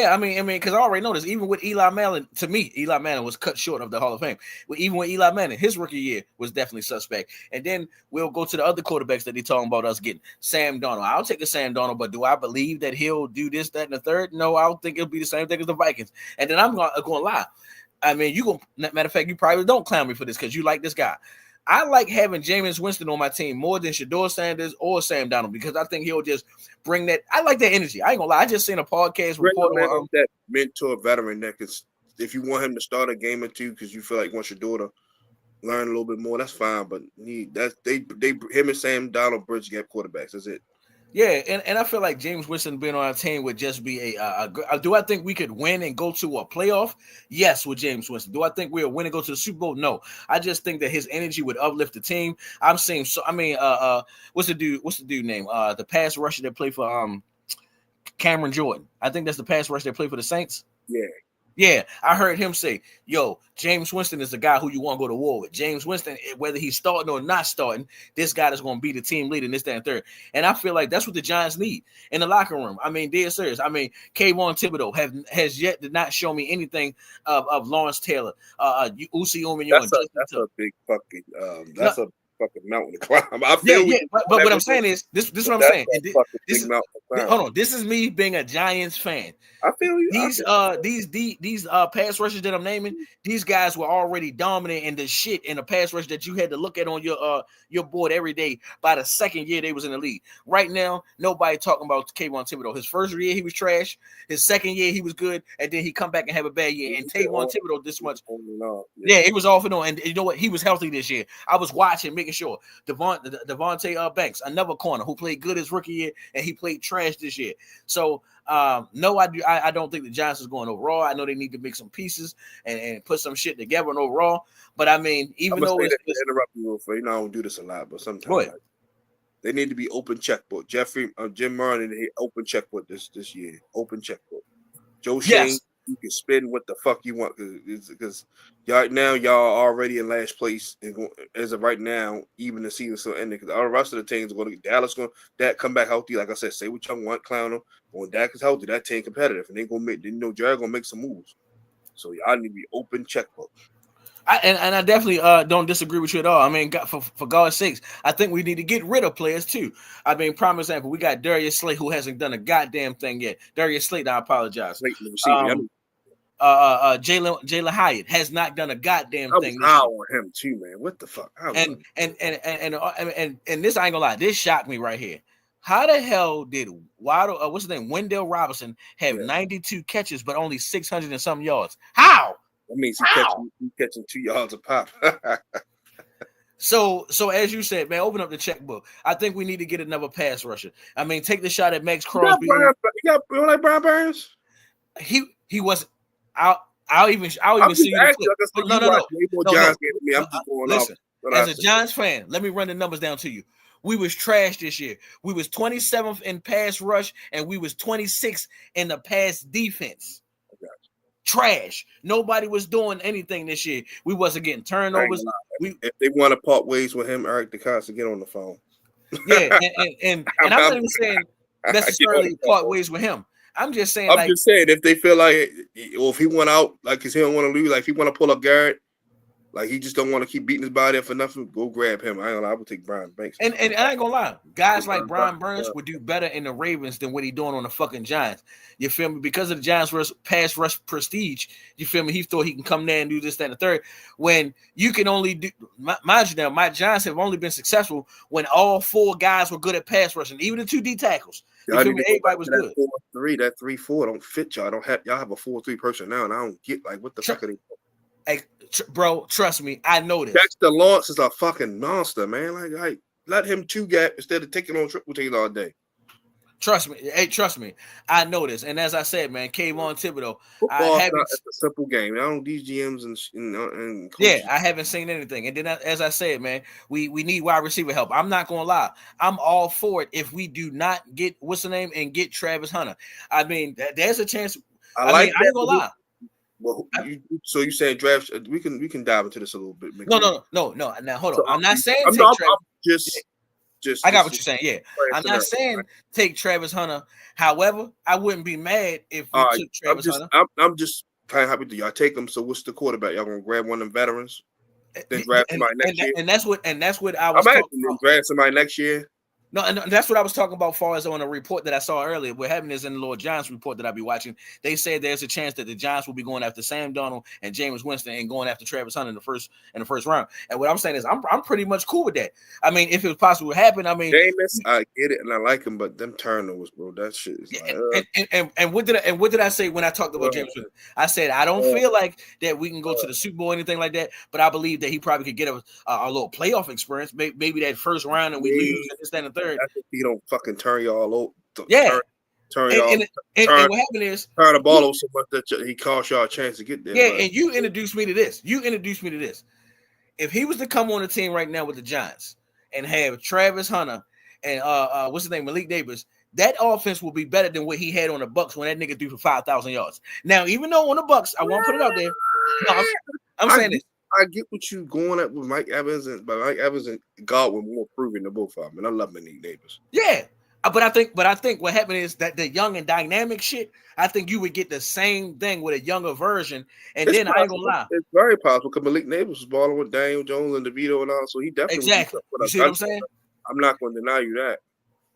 I mean, because I already know this. Even with Eli Manning, to me, Eli Manning was cut short of the Hall of Fame. Even with Eli Manning, his rookie year was definitely suspect. And then we'll go to the other quarterbacks that they're talking about us getting. Sam Darnold. I'll take a Sam Darnold, but do I believe that he'll do this, that, and the third? No, I don't think it'll be the same thing as the Vikings. And then I'm going to lie. I mean, matter of fact, you probably don't clown me for this because you like this guy. I like having Jameis Winston on my team more than Shador Sanders or Sam Darnold because I think he'll just bring that. I like that energy. I ain't gonna lie. I just seen a podcast report on that mentor veteran that if you want him to start a game or two because you feel like want Shador to learn a little bit more, that's fine. But him and Sam Darnold bridge gap quarterbacks. That's it. Yeah, and I feel like James Winston being on our team would just be do I think we could win and go to a playoff? Yes, with James Winston. Do I think we'll win and go to the Super Bowl? No. I just think that his energy would uplift the team. I'm seeing what's the dude name? The pass rusher that played for Cameron Jordan. I think that's the pass rusher that played for the Saints. Yeah, I heard him say, yo, James Winston is the guy who you want to go to war with. James Winston, whether he's starting or not starting, this guy is going to be the team leader in this, that, and third. And I feel like that's what the Giants need in the locker room. I mean, dead serious. I mean, Kayvon Thibodeau has yet to not show me anything of Lawrence Taylor, Usi Umenyo. That's a big fucking a fucking mountain to climb. I feel but what I'm saying is this is what I'm saying. Hold on, this is me being a Giants fan. I feel you. These pass rushers that I'm naming, these guys were already dominant in the shit in the pass rush that you had to look at on your board every day by the second year they was in the league. Right now, nobody talking about Kayvon Thibodeau. His first year he was trash. His second year he was good, and then he come back and have a bad year. And Kayvon Thibodeau this much. Yeah, it was off and on. And you know what? He was healthy this year. I was watching, making sure Devontae Banks, another corner who played good his rookie year, and he played trash this year. So no, I don't think the Giants is going overall. I know they need to make some pieces and put some shit together and overall. But I mean, even though interrupt you real quick, I don't do this a lot, but sometimes they need to be open checkbook. Jim Murray need open checkbook this year. Open checkbook. Joe Shane, you can spend what the fuck you want because y'all already in last place and as of right now, even the season still ending because all the rest of the teams are going to get Dallas that come back healthy. Like I said, say what y'all want, clown them. When Dak is healthy, that team competitive and they gonna make. Jared gonna make some moves. So y'all need to be open checkbook. I definitely don't disagree with you at all. I mean, for God's sakes, I think we need to get rid of players too. I mean, prime example, we got Darius Slay who hasn't done a goddamn thing yet. Darius Slay, I apologize. Jalen Hyatt has not done a goddamn thing. I was on him too, man. What the fuck? And this I ain't gonna lie, this shocked me right here. How the hell did what's his name? Wendell Robinson have 92 catches but only 600 and some yards? How? That means he's catching 2 yards a pop. So as you said, man, open up the checkbook. I think we need to get another pass rusher. I mean, take the shot at Max Crosby. You got like Brian Burns? he was. I'll even see you the clip. No. I'm just going listen, off. As a Giants fan, let me run the numbers down to you. We was trash this year. We was 27th in pass rush, and we was 26th in the pass defense. Trash. Nobody was doing anything this year. We wasn't getting turnovers. If they want to part ways with him, Eric DeCosta, get on the phone. Yeah, and I'm not even saying necessarily part ways with him. I'm just saying. I'm just saying if they feel like, or if he went out, like, because he don't want to lose, like if he want to pull up Garrett, like he just don't want to keep beating his body up for nothing, go grab him. I would take Brian Banks. And I ain't gonna lie, guys like Brian Burns would do better in the Ravens than what he doing on the fucking Giants. You feel me? Because of the Giants' pass rush prestige, you feel me? He thought he can come there and do this, that, and the third. When you can only do, mind you now, my Giants have only been successful when all four guys were good at pass rushing, even the 2 D tackles. You feel me? Everybody was good. 4-3, that 3-4 don't fit y'all. Y'all have a 4-3 personnel, and I don't get like what the fuck are they doing? Hey, bro, trust me, I know this. Dexter Lawrence is a fucking monster, man. Like let him 2-gap instead of taking on triple teams all day. Trust me. Hey, trust me. I know this. And as I said, man, Kayvon Thibodeau. It's a simple game. I don't these GMs and coaches. I haven't seen anything. And then, as I said, man, we need wide receiver help. I'm not gonna lie. I'm all for it if we do not get what's the name and get Travis Hunter. I mean, there's a chance. I ain't gonna lie. Well, so you saying draft? We can dive into this a little bit. No. Now hold on. So, I'm not saying I'm just. I got what you're saying. Yeah, I'm not saying take Travis Hunter. However, I wouldn't be mad if we took Travis Hunter. I'm just kind of happy to y'all take them. So what's the quarterback? Y'all gonna grab one of them veterans? Then draft somebody next year. And that's what I was talking about. Draft somebody next year. No, and that's what I was talking about. Far as on a report that I saw earlier, what happened is in the Lord Giants report that I'll be watching. They said there's a chance that the Giants will be going after Sam Darnold and Jameis Winston and going after Travis Hunter in the first round. And what I'm saying is, I'm pretty much cool with that. I mean, if it was possible to happen, I mean, Jameis, I get it and I like him, but them turnovers, bro, that shit is like. And what did I say when I talked about Jameis Winston? I said I don't feel like that we can go to the Super Bowl or anything like that, but I believe that he probably could get a little playoff experience, maybe that first round and we lose and this, that, and the third. He don't fucking turn y'all over. Yeah. Turn y'all. And what happened is turn the ball over so much that he cost y'all a chance to get there. Yeah, and you introduced me to this. If he was to come on the team right now with the Giants and have Travis Hunter and what's his name, Malik Neighbors, that offense will be better than what he had on the Bucks when that nigga threw for 5,000 yards. Now, even though on the Bucks, I won't put it out there. No, I'm saying this. I get what you going at with Mike Evans, but Mike Evans and Godwin more proven than both of them, and I love Malik Neighbors. Yeah, but I think what happened is that the young and dynamic shit. I think you would get the same thing with a younger version, and then I ain't gonna lie, it's very possible because Malik Neighbors was balling with Daniel Jones and DeVito and all, so he definitely exactly. You see what I'm saying? I'm not going to deny you that.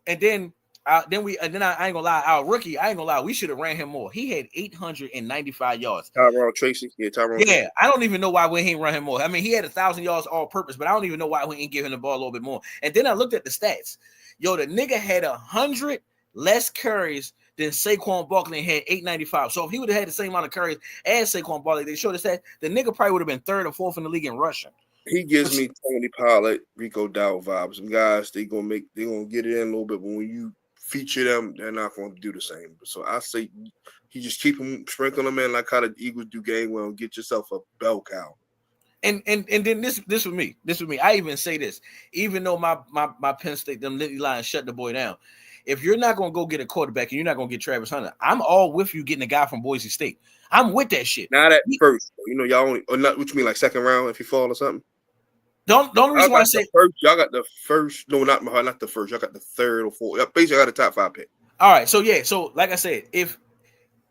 And then I ain't gonna lie, our rookie, I ain't gonna lie, we should have ran him more. He had 895 yards. Tyrone Tracy. Yeah, I don't even know why we ain't run him more. I mean, he had 1,000 yards all purpose, but I don't even know why we ain't giving the ball a little bit more. And then I looked at the stats. Yo, the nigga had 100 less carries than Saquon Barkley and had 895. So if he would have had the same amount of carries as Saquon Barkley, they showed us that the nigga probably would have been 3rd or 4th in the league in rushing. He gives me Tony Pollard, Rico Dowd vibes. Some guys they gonna get it in a little bit, but when you feature them, they're not going to do the same. So I say you just keep them, sprinkle them in like how the Eagles do game well and get yourself a bell cow. And then this with me. I even say this, even though my Penn State, them Nittany Lions shut the boy down. If you're not going to go get a quarterback and you're not going to get Travis Hunter, I'm all with you getting a guy from Boise State. I'm with that shit. Not at first. You know, y'all only, or not, what you mean, like second round if you fall or something? The only reason why I say first, y'all got the first. No, not the first. Y'all got the 3rd or 4th. Basically, I got the top 5 pick. All right, so like I said, if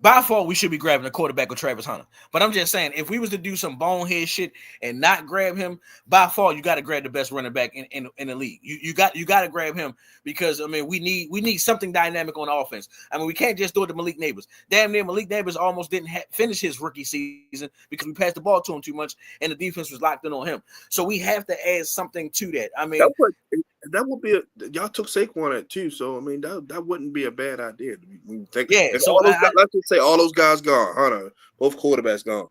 by far we should be grabbing a quarterback with Travis Hunter, but I'm just saying if we was to do some bonehead shit and not grab him, by far you got to grab the best running back in the league. You got to grab him because I mean we need something dynamic on offense. I mean we can't just do it to Malik Neighbors. Damn near Malik Neighbors almost didn't finish his rookie season because we passed the ball to him too much and the defense was locked in on him. So we have to add something to that. I mean that would be y'all took Saquon at too, so I mean that wouldn't be a bad idea. So let's just say all those guys gone, Hunter, both quarterbacks gone.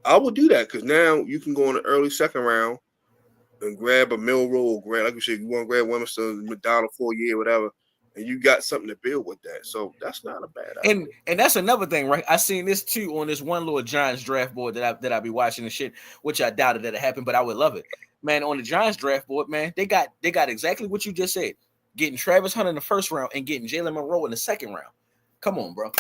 I would do that because now you can go in the early second round and grab a Milroe or grab, like you said, you want to grab Winston, McDonald 4 year, whatever, and you got something to build with that. So that's not a bad idea. And that's another thing, right? I seen this too on this one little Giants draft board that I be watching and shit, which I doubted that it happened, but I would love it. Man, on the Giants draft board, man, they got exactly what you just said. Getting Travis Hunter in the first round and getting Jalen Monroe in the second round. Come on, bro.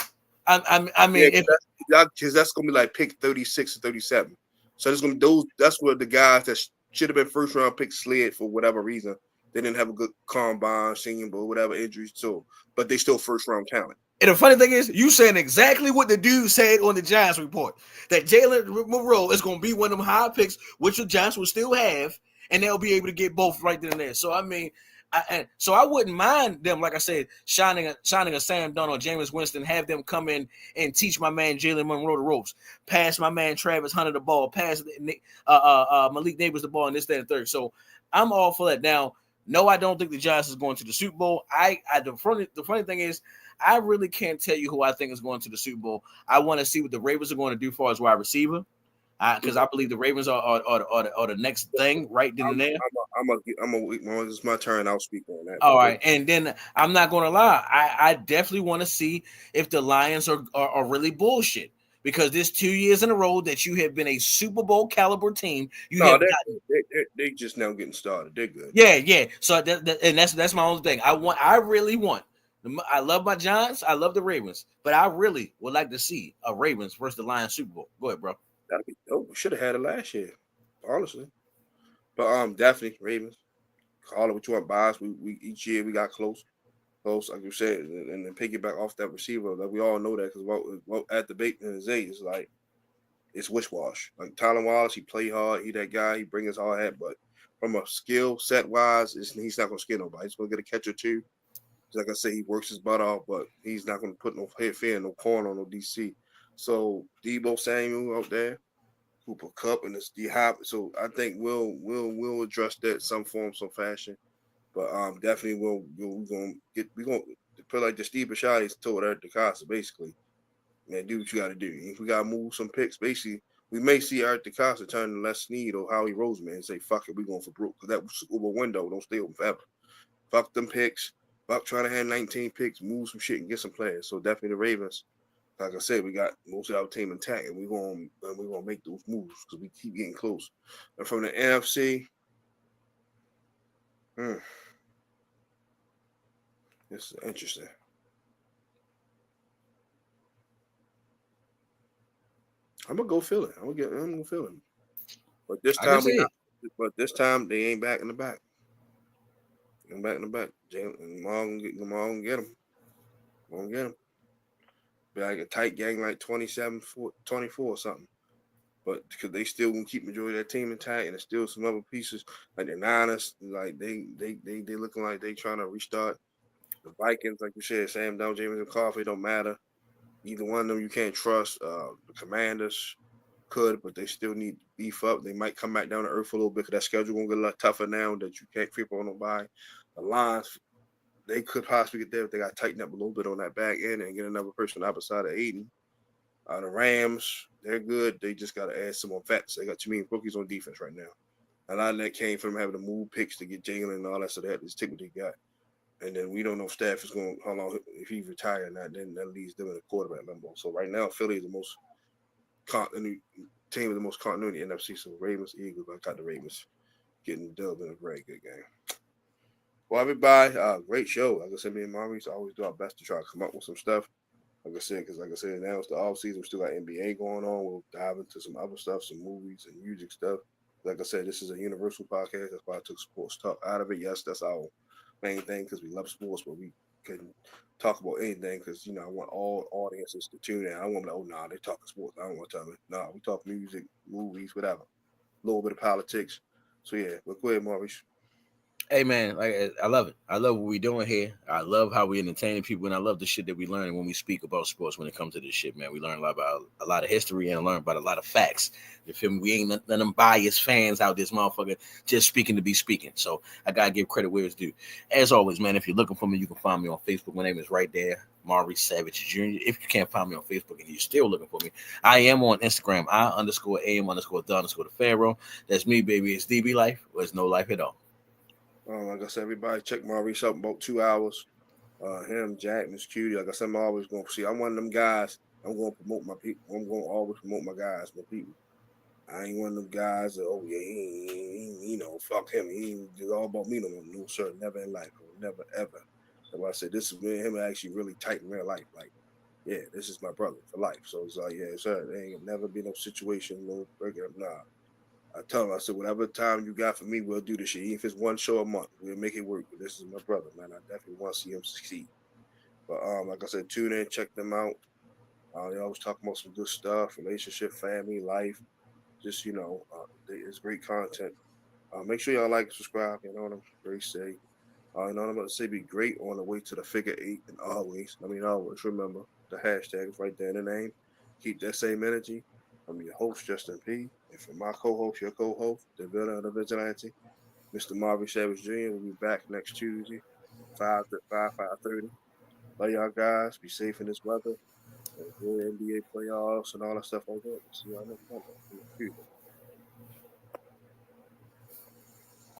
I mean, because that's gonna be like pick 36 or 37. So there's gonna be those. That's where the guys that should have been first round picks slid for whatever reason. They didn't have a good combine, senior bowl, whatever injuries. So, but they still first round talent. And the funny thing is, you saying exactly what the dude said on the Giants report, that Jalen Monroe is going to be one of them high picks, which the Giants will still have, and they'll be able to get both right then and there. So, I mean, I wouldn't mind them, like I said, shining a Sam Darnold, Jameis Winston, have them come in and teach my man Jalen Monroe the ropes, pass my man Travis Hunter the ball, pass Malik Neighbors the ball, and this, that, and third. So I'm all for that. Now, no, I don't think the Giants is going to the Super Bowl. The funny thing is, I really can't tell you who I think is going to the Super Bowl. I want to see what the Ravens are going to do for as wide receiver, because I believe the Ravens are the next thing right then and there. It's my turn. I'll speak on that. All right, and then I'm not going to lie. I definitely want to see if the Lions are really bullshit, because this 2 years in a row that you have been a Super Bowl caliber team. They just now getting started. They're good. Yeah. So that's my only thing. I really want. I love my Giants. I love the Ravens, but I really would like to see a Ravens versus the Lions Super Bowl. Go ahead, bro. That'd be dope. We should have had it last year, honestly. But definitely Ravens. Call it what you want, bias. We each year we got close, like you said, and then piggyback off that receiver. Like we all know that, because what at the bait and Zay is like, it's wish wash. Like Tylen Wallace, he play hard. He that guy. He bring his hard hat, but from a skill set wise, he's not gonna scare nobody. He's gonna get a catch or two. Like I say, he works his butt off, but he's not going to put no fear, no corner on no DC. So Debo Samuel out there, Cooper Kupp, and this D-Hop. So I think we'll address that in some form, some fashion. But definitely we're gonna put like the Steve Bisciotti told Eric DeCosta, basically, man, do what you got to do. If we got to move some picks, basically, we may see Eric DeCosta turn to Les Snead or Howie Roseman and say, "Fuck it, we going for broke," because that Super window don't stay open forever. Fuck them picks. Buck trying to have 19 picks, move some shit, and get some players. So definitely the Ravens. Like I said, we got most of our team intact, and we're gonna make those moves because we keep getting close. And from the NFC, this is interesting. I'm gonna go Philly. I'm gonna Philly. But this time they ain't back in the back. I'm back in the back. Lamar gonna get him. Gonna get him. Be like a tight gang, like 27, 24 or something. But because they still gonna keep majority of their team intact, and there's still some other pieces like the Niners, like they looking like they trying to restart. The Vikings, like you said, Sam Darnold, James McCarthy, don't matter. Either one of them you can't trust. The Commanders could, but they still need to beef up. They might come back down to earth a little bit because that schedule gonna get a lot tougher now that you can't creep on nobody. The Lions, they could possibly get there if they got to tighten up a little bit on that back end and get another person opposite of Aiden. The Rams, they're good. They just got to add some more vets. They got too many rookies on defense right now. A lot of that came from having to move picks to get Jalen and all that, so they had to just take what they got. And then we don't know if Staff is going, how long, if he's retired or not, then that leaves them in the quarterback limbo. So right now, Philly is the most continuity team with the most continuity in the NFC. So Ravens, Eagles, I got the Ravens getting the dub in a very good game. Well, everybody, great show. Like I said, me and Maurice always do our best to try to come up with some stuff. Like I said, now it's the off season. We still got NBA going on. We'll dive into some other stuff, some movies and music stuff. Like I said, this is a universal podcast. That's why I took sports talk out of it. Yes, that's our main thing because we love sports, but we can talk about anything because, I want all audiences to tune in. I don't want to be like, oh, nah, they talking sports. I don't want to tell them. Nah, we talk music, movies, whatever. A little bit of politics. So, yeah, but go ahead, Maurice. Hey man, like I love it. I love what we're doing here. I love how we entertaining people, and I love the shit that we learn when we speak about sports. When it comes to this shit, man, we learn a lot about a lot of history and learn about a lot of facts. You feel me? We ain't none of them biased fans out this motherfucker just speaking to be speaking. So I gotta give credit where it's due. As always, man, if you're looking for me, you can find me on Facebook. My name is right there, Maurice Savage Jr. If you can't find me on Facebook and you're still looking for me, I am on Instagram. I_am_the Pharaoh. That's me, baby. It's DB life. There's no life at all. Like I said, everybody check Maurice up in about 2 hours. Him, Jack, Miss Cutie. Like I said, I'm always going to see. I'm one of them guys. I'm going to promote my people. I'm going to always promote my guys, my people. I ain't one of them guys that, oh, yeah, fuck him. He ain't it's all about me no more. No, sir, never in life. Never, ever. That's why I said this is me and him actually really tight in real life. Like, yeah, this is my brother for life. So it's like, yeah, sir, there ain't never be no situation, no breaking up. Nah. I tell him, I said, whatever time you got for me, we'll do this shit. Even if it's one show a month, we'll make it work. But this is my brother, man. I definitely want to see him succeed. But like I said, tune in, check them out. They always talk about some good stuff, relationship, family, life. Just it's great content. Make sure y'all like and subscribe. You know what I'm very say. You know what I'm about to say. Be great on the way to the figure eight, and always. I mean, always remember the hashtag is right there in the name. Keep that same energy. I'm your host, Justin P. And for my co-host, your co-host, the villain of the vigilante, Mr. Maurice Savage Jr. We'll be back next Tuesday, 5:30. Love y'all guys. Be safe in this weather. Enjoy NBA playoffs and all that stuff like that. See y'all next Monday.